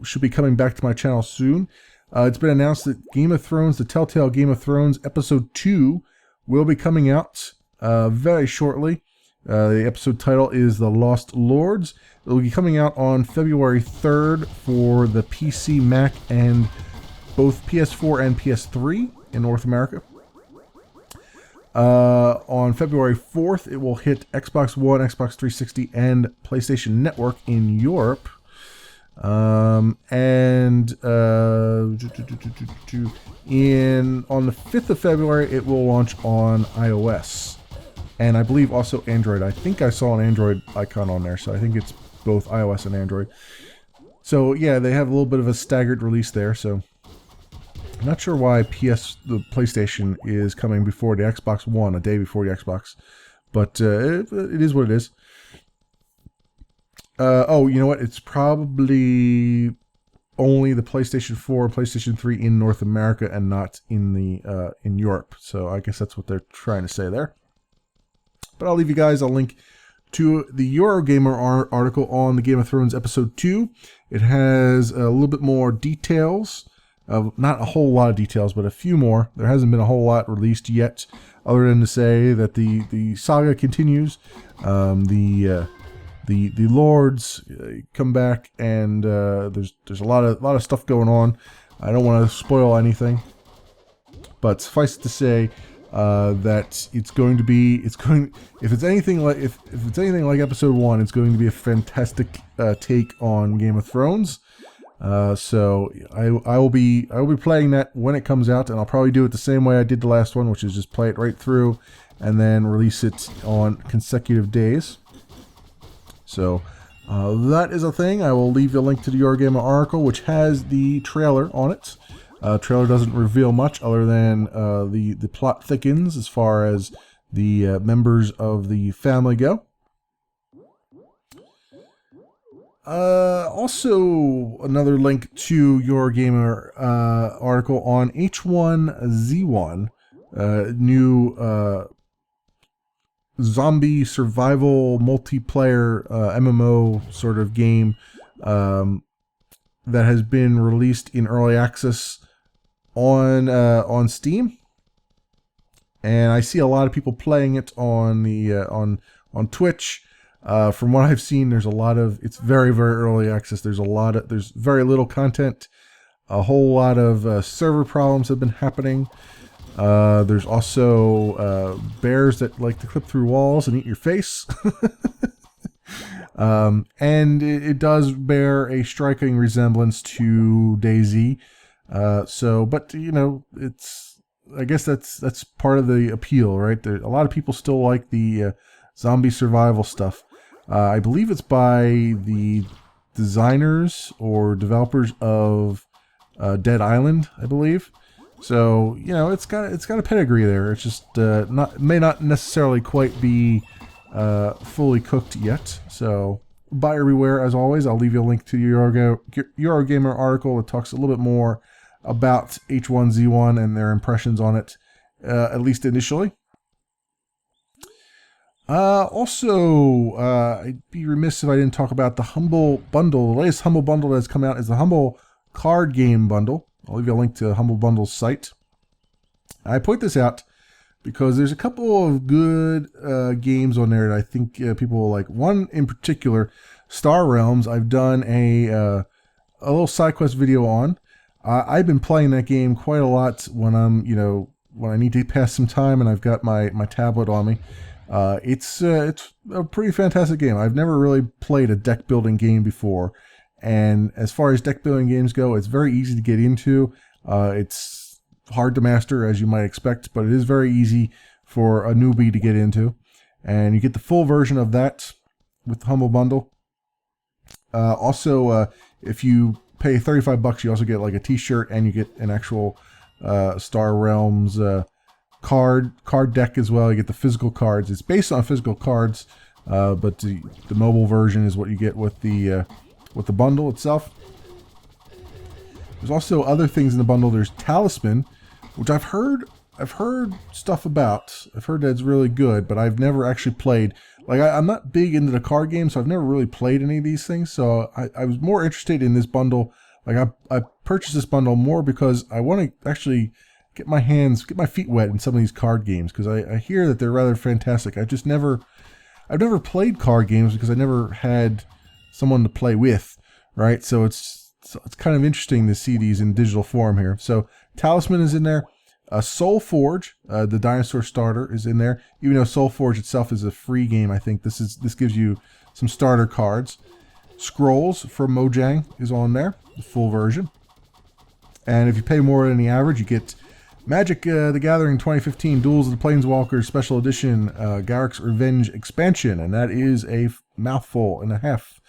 Speaker 1: should be coming back to my channel soon. It's been announced that Game of Thrones, the Telltale Game of Thrones Episode 2 will be coming out very shortly. The episode title is The Lost Lords. It will be coming out on February 3rd for the PC, Mac, and both PS4 and PS3 in North America. On February 4th, it will hit Xbox One, Xbox 360, and PlayStation Network in Europe. On the 5th of February, it will launch on iOS. and I believe also Android. I think I saw an Android icon on there, so I think it's both iOS and Android. So yeah, they have a little bit of a staggered release there, so I'm not sure why the PlayStation is coming before the Xbox One, a day before the Xbox, but it is what it is. Oh, you know what? It's probably only the PlayStation 4 and PlayStation 3 in North America and not in the in Europe. So I guess that's what they're trying to say there. But I'll leave you guys a link to the Eurogamer article on the Game of Thrones Episode 2. It has a little bit more details. Not a whole lot of details, but a few more. There hasn't been a whole lot released yet, other than to say that the saga continues. The lords come back, and there's a lot of stuff going on. I don't want to spoil anything, but suffice it to say that if it's anything like Episode 1, it's going to be a fantastic take on Game of Thrones. So I will be playing that when it comes out, and I'll probably do it the same way I did the last one, which is just play it right through and then release it on consecutive days. So that is a thing. I will leave you a link to the Eurogamer article, which has the trailer on it. Trailer doesn't reveal much other than the plot thickens as far as the members of the family go. Also, another link to Eurogamer article on H1Z1, new zombie survival multiplayer MMO sort of game that has been released in early access on Steam, and I see a lot of people playing it on the on Twitch. From what I've seen, it's very, very early access. There's very little content. A whole lot of server problems have been happening. There's also bears that like to clip through walls and eat your face. And it does bear a striking resemblance to DayZ. But you know, I guess that's part of the appeal, right? A lot of people still like the zombie survival stuff. I believe it's by the designers or developers of Dead Island, I believe. So you know, it's got a pedigree there. It's just may not necessarily quite be fully cooked yet. So buyer beware, as always. I'll leave you a link to the Eurogamer article that talks a little bit more about H1Z1 and their impressions on it, at least initially. Also, I'd be remiss if I didn't talk about the Humble Bundle. The latest Humble Bundle that's come out is the Humble Card Game Bundle. I'll leave you a link to Humble Bundle's site. I point this out because there's a couple of good games on there that I think people will like. One in particular, Star Realms, I've done a little side quest video on. I've been playing that game quite a lot when I need to pass some time and I've got my tablet on me. It's a pretty fantastic game. I've never really played a deck building game before, and as far as deck building games go, it's very easy to get into. It's hard to master, as you might expect, but it is very easy for a newbie to get into, and you get the full version of that with the Humble Bundle. Also, if you pay $35, you also get like a t-shirt, and you get an actual Star Realms card deck as well. You get the physical cards. It's based on physical cards, but the mobile version is what you get with the bundle itself. There's also other things in the bundle. There's Talisman, which I've heard stuff about. I've heard that it's really good, but I've never actually played. Like I'm not big into the card game, so I've never really played any of these things. So I was more interested in this bundle. Like I purchased this bundle more because I want to actually get my feet wet in some of these card games, because I hear that they're rather fantastic. I've never played card games because I never had someone to play with, right? So it's kind of interesting to see these in digital form here. So Talisman is in there. Soul Forge, the dinosaur starter, is in there. Even though Soul Forge itself is a free game, I think this gives you some starter cards. Scrolls from Mojang is on there, the full version. And if you pay more than the average, you get Magic the Gathering 2015 Duels of the Planeswalkers Special Edition Garrick's Revenge Expansion, and that is a mouthful and a half.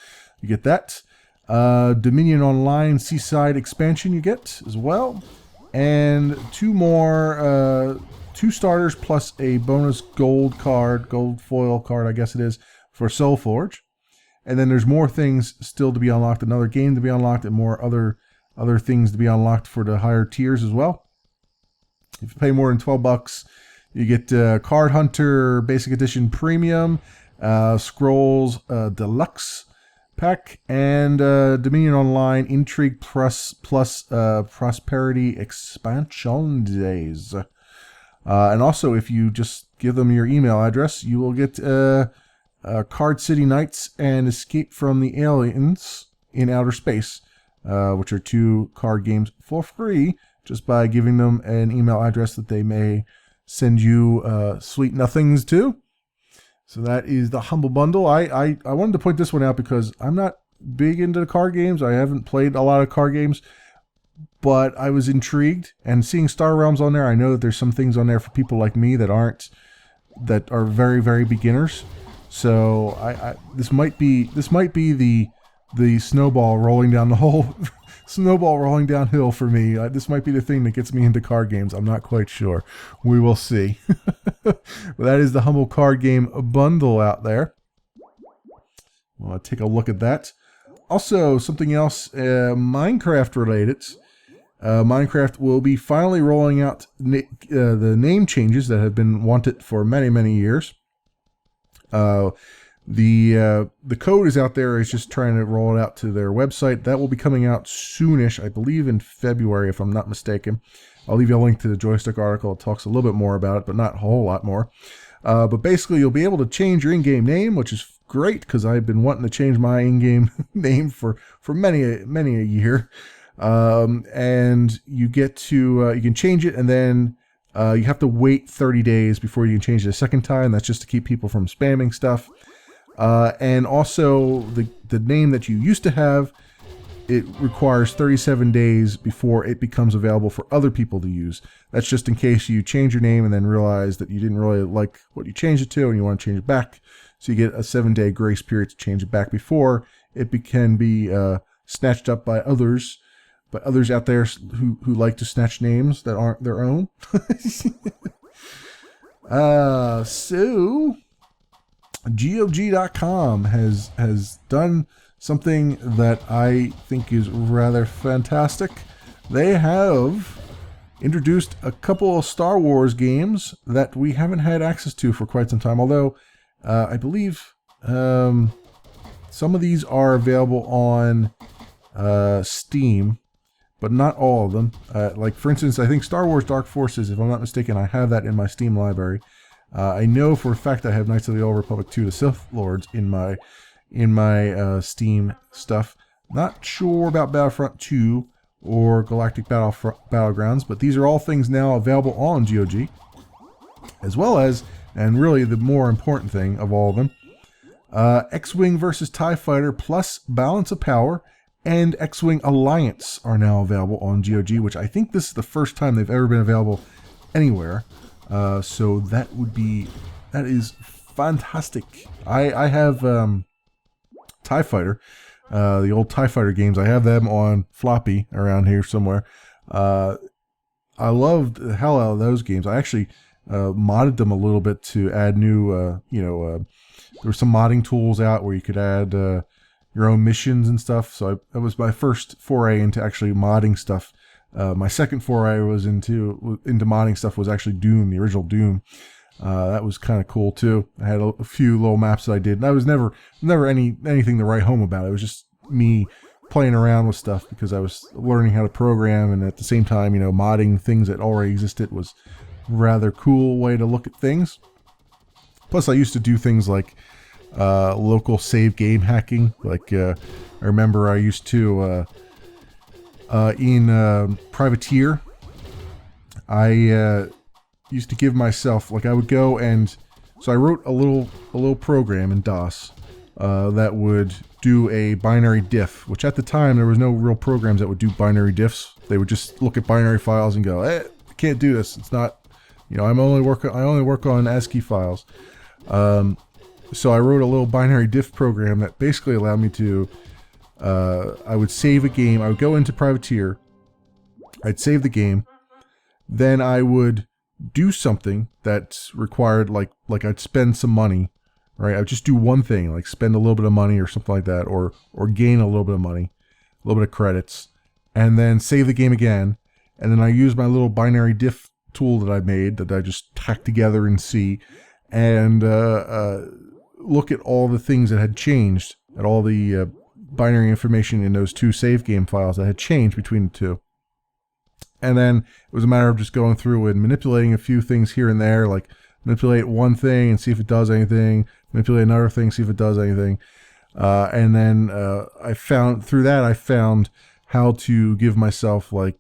Speaker 1: You get that. Dominion Online Seaside Expansion you get as well. And two more, two starters plus a bonus gold foil card, I guess it is, for Soulforge. And then there's more things still to be unlocked, another game to be unlocked, and more other things to be unlocked for the higher tiers as well. If you pay more than $12, you get Card Hunter Basic Edition Premium, Scrolls Deluxe Pack, and Dominion Online Intrigue Plus Prosperity Expansion Days. And also, if you just give them your email address, you will get Card City Nights and Escape from the Aliens in Outer Space, which are 2 card games for free, just by giving them an email address that they may send you sweet nothings to. So that is the Humble Bundle. I wanted to point this one out because I'm not big into the card games. I haven't played a lot of card games, but I was intrigued. And seeing Star Realms on there, I know that there's some things on there for people like me that are very, very beginners. So this might be the snowball rolling down the whole snowball rolling downhill for me. This might be the thing that gets me into card games. I'm not quite sure. We will see. But that is the Humble Card Game Bundle out there. Well, take a look at that. Also, something else, Minecraft related. Minecraft will be finally rolling out the name changes that have been wanted for many, many years. The code is out there. It's just trying to roll it out to their website. That will be coming out soonish, I believe in February, if I'm not mistaken. I'll leave you a link to the Joystick article. It talks a little bit more about it, but not a whole lot more. But basically, you'll be able to change your in-game name, which is great because I've been wanting to change my in-game name for many a year. And you get to you can change it, and then you have to wait 30 days before you can change it a second time. That's just to keep people from spamming stuff. And also, the name that you used to have, it requires 37 days before it becomes available for other people to use. That's just in case you change your name and then realize that you didn't really like what you changed it to and you want to change it back. So you get a 7-day grace period to change it back before it can be snatched up by others. But others out there who like to snatch names that aren't their own. So GOG.com has done something that I think is rather fantastic. They have introduced a couple of Star Wars games that we haven't had access to for quite some time, although I believe some of these are available on Steam, but not all of them. Like, for instance, I think Star Wars Dark Forces, if I'm not mistaken, I have that in my Steam library. I know for a fact I have Knights of the Old Republic 2: The Sith Lords in my Steam stuff. Not sure about Battlefront 2 or Galactic Battlegrounds, but these are all things now available on GOG, as well as, and really the more important thing of all of them, X-Wing vs. TIE Fighter plus Balance of Power and X-Wing Alliance are now available on GOG, which I think this is the first time they've ever been available anywhere. So that is fantastic. I have TIE Fighter, the old TIE Fighter games. I have them on floppy around here somewhere. I loved the hell out of those games. I actually modded them a little bit to add new, there were some modding tools out where you could add your own missions and stuff. So that was my first foray into actually modding stuff. My second foray was into modding stuff was actually Doom, the original Doom. That was kind of cool too. I had a few little maps that I did, and I was never anything to write home about. It was just me playing around with stuff because I was learning how to program, and at the same time, modding things that already existed was a rather cool way to look at things. Plus, I used to do things like local save game hacking. Like I remember I used to in Privateer, I used to give myself, like, I would go and so I wrote a little program in DOS that would do a binary diff, which at the time there was no real programs that would do binary diffs. They would just look at binary files and go, can't do this. It's not, you know, I only work on ASCII files. So I wrote a little binary diff program that basically allowed me to, I would save a game. I would go into Privateer. I'd save the game. Then I would do something that required, like I'd spend some money, right? I'd just do one thing, like spend a little bit of money or something like that, or gain a little bit of money, a little bit of credits, and then save the game again. And then I use my little binary diff tool that I made, that I just tacked together in C, and look at all the things that had changed, at all the binary information in those two save game files that had changed between the two. And then it was a matter of just going through and manipulating a few things here and there, like manipulate one thing and see if it does anything, manipulate another thing, see if it does anything. And then I found how to give myself like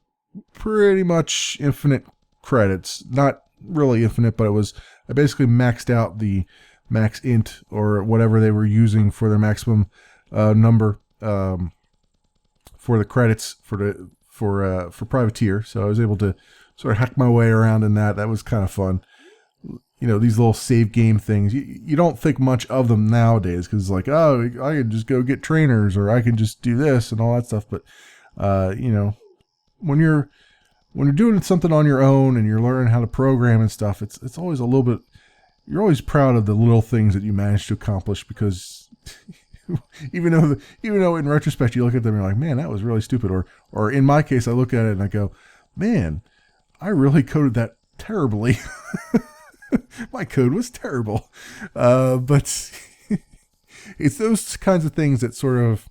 Speaker 1: pretty much infinite credits. Not really infinite, but I basically maxed out the max int or whatever they were using for their maximum number for the credits for Privateer. So I was able to sort of hack my way around in that. That was kind of fun. You know, these little save game things, you don't think much of them nowadays, because it's like, oh, I can just go get trainers, or I can just do this and all that stuff. But you know, when you're doing something on your own and you're learning how to program and stuff, it's always a little bit, you're always proud of the little things that you managed to accomplish, because even though in retrospect you look at them and you're like, man, that was really stupid, or in my case I look at it and I go, man, I really coded that terribly. My code was terrible. But it's those kinds of things that sort of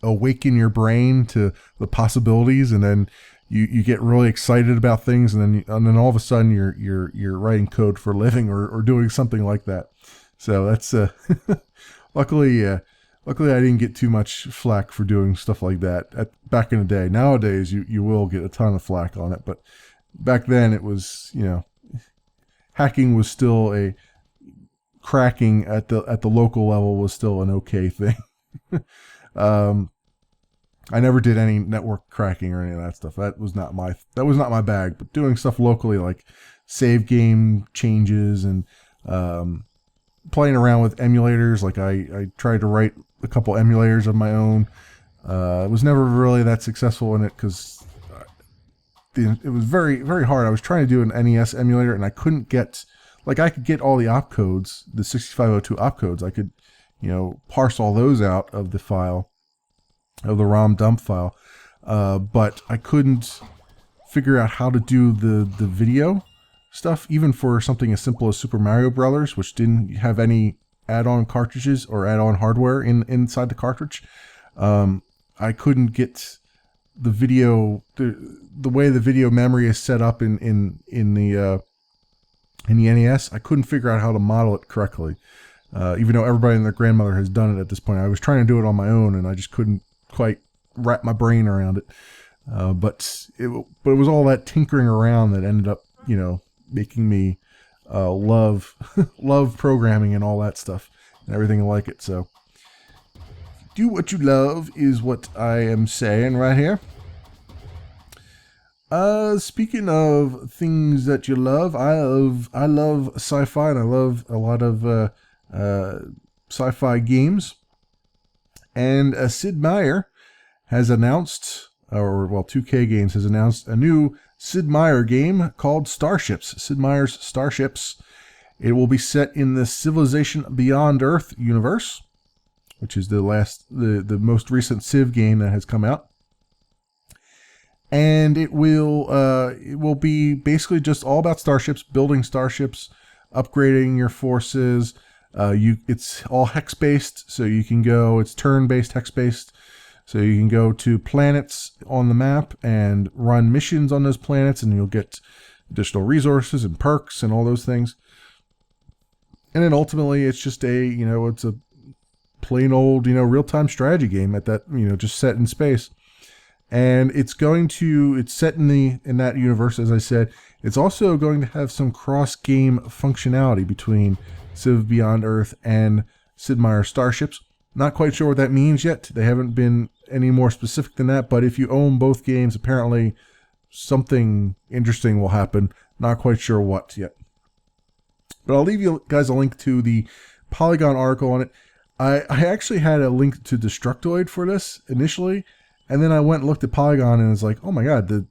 Speaker 1: awaken your brain to the possibilities, and then you get really excited about things, and then all of a sudden you're writing code for a living, or doing something like that. So that's luckily I didn't get too much flack for doing stuff like that back in the day. Nowadays you will get a ton of flack on it, but back then it was, you know, hacking was still cracking at the local level was still an okay thing. I never did any network cracking or any of that stuff. That was not my bag. But doing stuff locally, like save game changes and playing around with emulators, like I tried to write a couple emulators of my own. I was never really that successful in it, because it was very, very hard. I was trying to do an NES emulator, and I couldn't get, like, I could get all the opcodes, the 6502 opcodes. I could, you know, parse all those out of the file, of the ROM dump file, but I couldn't figure out how to do the video stuff, even for something as simple as Super Mario Brothers, which didn't have any add-on cartridges or add-on hardware inside the cartridge. I couldn't get the video, the way the video memory is set up in the NES. I couldn't figure out how to model it correctly, even though everybody and their grandmother has done it at this point. I was trying to do it on my own, and I just couldn't quite wrap my brain around it. But it was all that tinkering around that ended up, you know, making me love programming and all that stuff and everything like it. So do what you love is what I am saying right here. Speaking of things that you love, I love sci-fi, and I love a lot of sci-fi games. And Sid Meier has announced, 2K Games has announced a new Sid Meier game called Starships. Sid Meier's Starships. It will be set in the Civilization Beyond Earth universe, which is the most recent Civ game that has come out. And it will be basically just all about starships, building starships, upgrading your forces. It's all hex-based, so you can go, it's turn-based, hex-based, so you can go to planets on the map and run missions on those planets, and you'll get additional resources and perks and all those things. And then ultimately, it's just it's a plain old, real-time strategy game at that, just set in space. And it's set in that universe, as I said. It's also going to have some cross-game functionality between Civ Beyond Earth and Sid Meier Starships. Not quite sure what that means yet. They haven't been any more specific than that, but if you own both games, apparently something interesting will happen. Not quite sure what yet. But I'll leave you guys a link to the Polygon article on it. I actually had a link to Destructoid for this initially, and then I went and looked at Polygon and was like, oh my god, the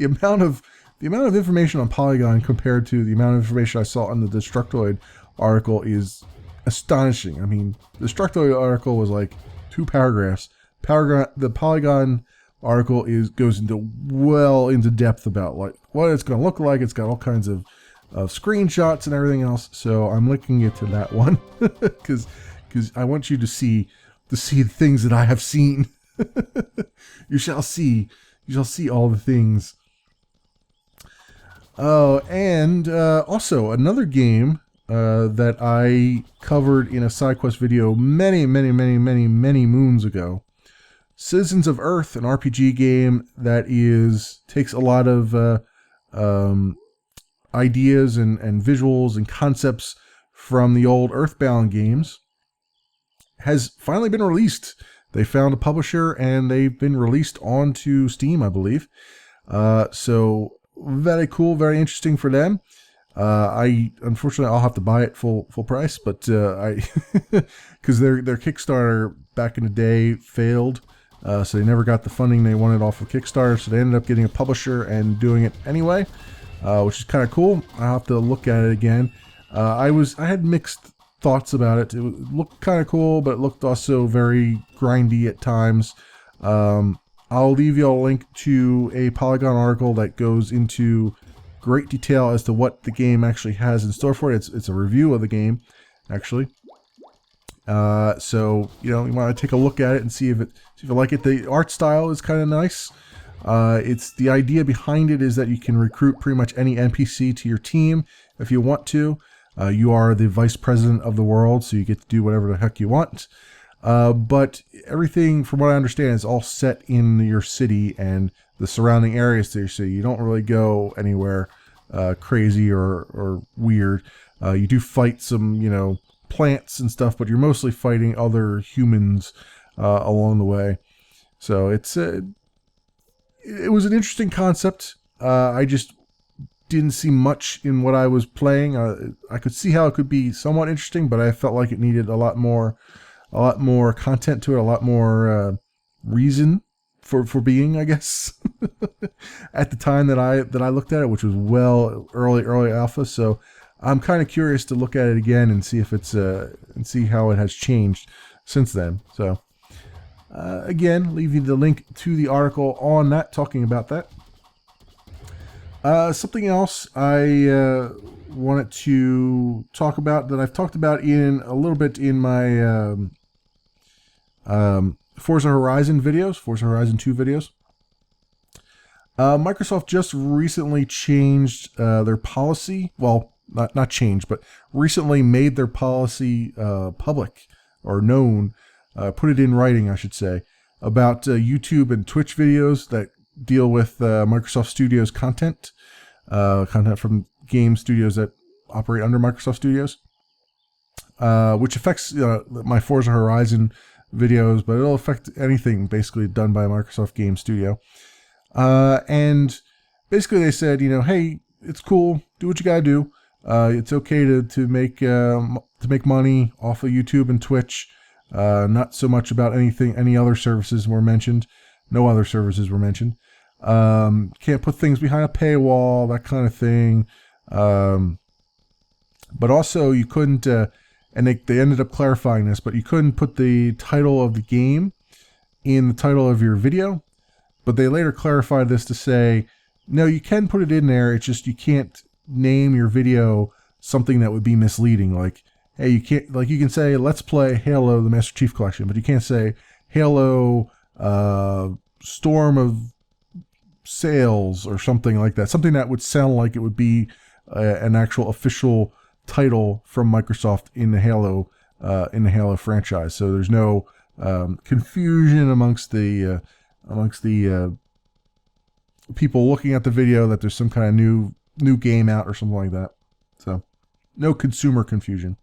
Speaker 1: amount of information on Polygon compared to the amount of information I saw on the Destructoid article is astonishing. I mean, the Destructoid article was like 2 paragraphs. The Polygon article goes into depth about like what it's going to look like. It's got all kinds of screenshots and everything else. So I'm linking it to that one because I want you to see the things that I have seen. You shall see all the things. Oh, and also another game that I covered in a side quest video many moons ago. Citizens of Earth, an RPG game that takes a lot of ideas and visuals and concepts from the old Earthbound games, has finally been released. They found a publisher and they've been released onto Steam, I believe. So very cool, very interesting for them. Unfortunately I'll have to buy it full price, but because their Kickstarter back in the day failed. So they never got the funding they wanted off of Kickstarter, so they ended up getting a publisher and doing it anyway, which is kind of cool. I'll have to look at it again. I had mixed thoughts about it. It looked kind of cool, but it looked also very grindy at times. I'll leave you a link to a Polygon article that goes into great detail as to what the game actually has in store for it. It's a review of the game, actually. So you want to take a look at it and see if you like it. The art style is kind of nice. It's the idea behind it is that you can recruit pretty much any NPC to your team if you want to. You are the vice president of the world, so you get to do whatever the heck you want. But everything, from what I understand, is all set in your city and the surrounding areas to your city. You don't really go anywhere crazy or weird. You do fight some, plants and stuff, but you're mostly fighting other humans along the way. So it was an interesting concept. I just didn't see much in what I was playing. I could see how it could be somewhat interesting, but I felt like it needed a lot more content to it, a lot more reason for being, I guess. At the time that I looked at it, which was early alpha. So I'm kind of curious to look at it again and see if it's and see how it has changed since then. So again, leave you the link to the article on that, talking about that. Something else I wanted to talk about that I've talked about in a little bit in my Forza Horizon videos, Forza Horizon 2 videos. Microsoft just recently changed their policy. Well, not changed, but recently made their policy public or known, put it in writing, I should say, about YouTube and Twitch videos that deal with Microsoft Studios content from game studios that operate under Microsoft Studios, which affects my Forza Horizon videos, but it'll affect anything basically done by a Microsoft Game Studio. And basically they said, hey, it's cool, do what you gotta do. It's okay to make money off of YouTube and Twitch. Not so much about any other services were mentioned. No other services were mentioned. Can't put things behind a paywall, that kind of thing. But also you couldn't, and they ended up clarifying this, but you couldn't put the title of the game in the title of your video. But they later clarified this to say, no, you can put it in there. It's just you can't name your video something that would be misleading. Like, hey, you can say, let's play Halo, the Master Chief Collection, but you can't say Halo, Storm of Sales or something like that. Something that would sound like it would be an actual official title from Microsoft in the Halo franchise. So there's no confusion amongst the people looking at the video that there's some kind of new game out or something like that. So no consumer confusion.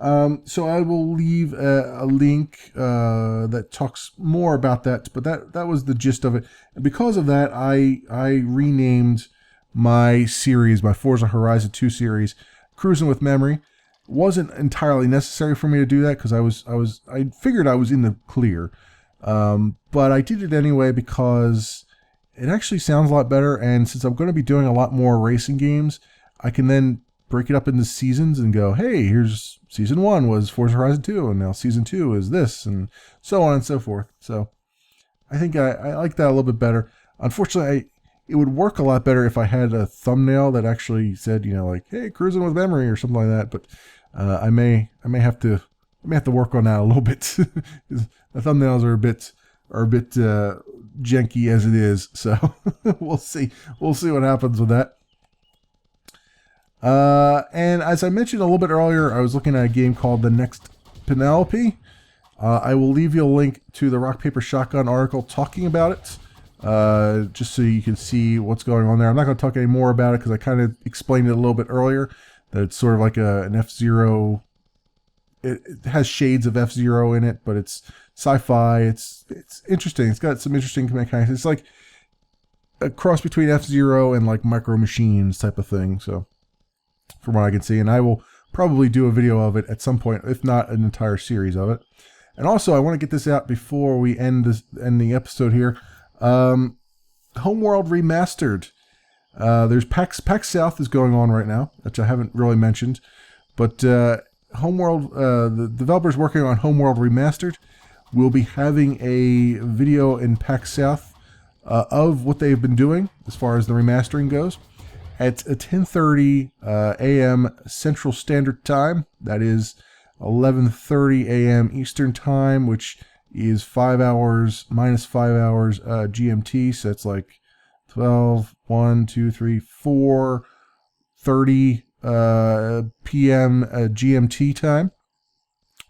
Speaker 1: So I will leave a link that talks more about that, but that was the gist of it. And because of that, I renamed my series, my Forza Horizon 2 series, Cruising with Memory. Wasn't entirely necessary for me to do that because I figured I was in the clear, but I did it anyway because it actually sounds a lot better. And since I'm going to be doing a lot more racing games, I can then break it up into seasons and go, hey, here's season 1 was Forza Horizon 2, and now season 2 is this, and so on and so forth. So I think I like that a little bit better. Unfortunately, it would work a lot better if I had a thumbnail that actually said, like, hey, Cruising with Memory or something like that. But I may have to work on that a little bit. The thumbnails are a bit janky as it is. So we'll see what happens with that. And as I mentioned a little bit earlier, I was looking at a game called The Next Penelope. I will leave you a link to the Rock Paper Shotgun article talking about it, just so you can see what's going on there. I'm not going to talk any more about it because I kind of explained it a little bit earlier, that it's sort of like an F-Zero. It has shades of F-Zero in it, but it's sci-fi. It's interesting. It's got some interesting mechanics. It's like a cross between F-Zero and like Micro Machines type of thing. So, from what I can see, and I will probably do a video of it at some point, if not an entire series of it. And also, I want to get this out before we end the episode here. Homeworld Remastered. There's PAX South is going on right now, which I haven't really mentioned, but Homeworld, the developers working on Homeworld Remastered, will be having a video in PAX South of what they've been doing as far as the remastering goes. At 10:30 a.m. Central Standard Time. That is 11:30 a.m. Eastern Time, which is 5 hours minus 5 hours GMT. So it's like 12, 1, 2, 3, 4, 30 p.m. GMT time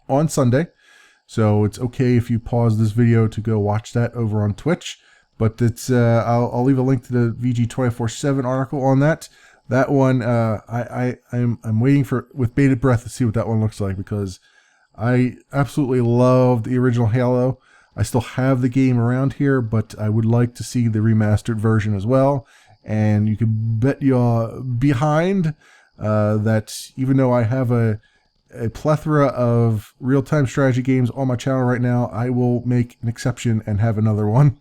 Speaker 1: on Sunday. So it's okay if you pause this video to go watch that over on Twitch. But it's I'll leave a link to the VG247 article on that. That one I'm waiting for with bated breath to see what that one looks like, because I absolutely loved the original Halo. I still have the game around here, but I would like to see the remastered version as well. And you can bet you're behind that even though I have a plethora of real-time strategy games on my channel right now, I will make an exception and have another one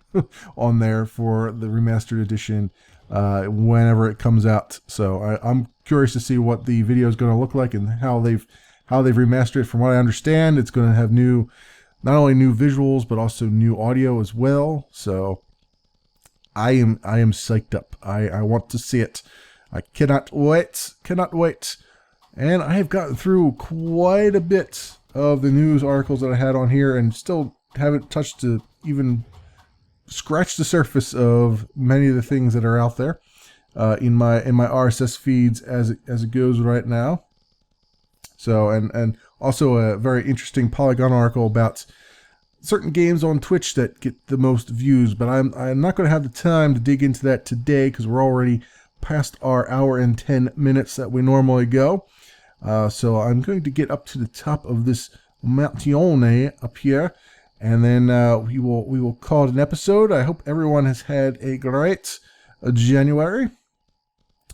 Speaker 1: on there for the remastered edition whenever it comes out. So I'm curious to see what the video is going to look like and how they've remastered it. From what I understand, it's going to have not only new visuals but also new audio as well. So I am psyched up. I want to see it. I cannot wait. And I have gotten through quite a bit of the news articles that I had on here, and still haven't touched to even scratch the surface of many of the things that are out there in my RSS feeds as it goes right now. So, and also a very interesting Polygon article about certain games on Twitch that get the most views, but I'm not going to have the time to dig into that today because we're already past our hour and 10 minutes that we normally go. So I'm going to get up to the top of this mountain up here, and then we will call it an episode. I hope everyone has had a great January.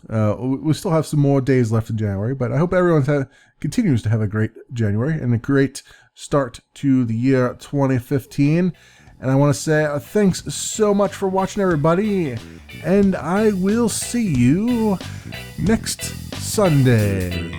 Speaker 1: We still have some more days left in January, but I hope everyone continues to have a great January and a great start to the year 2015. And I want to say thanks so much for watching, everybody, and I will see you next Sunday.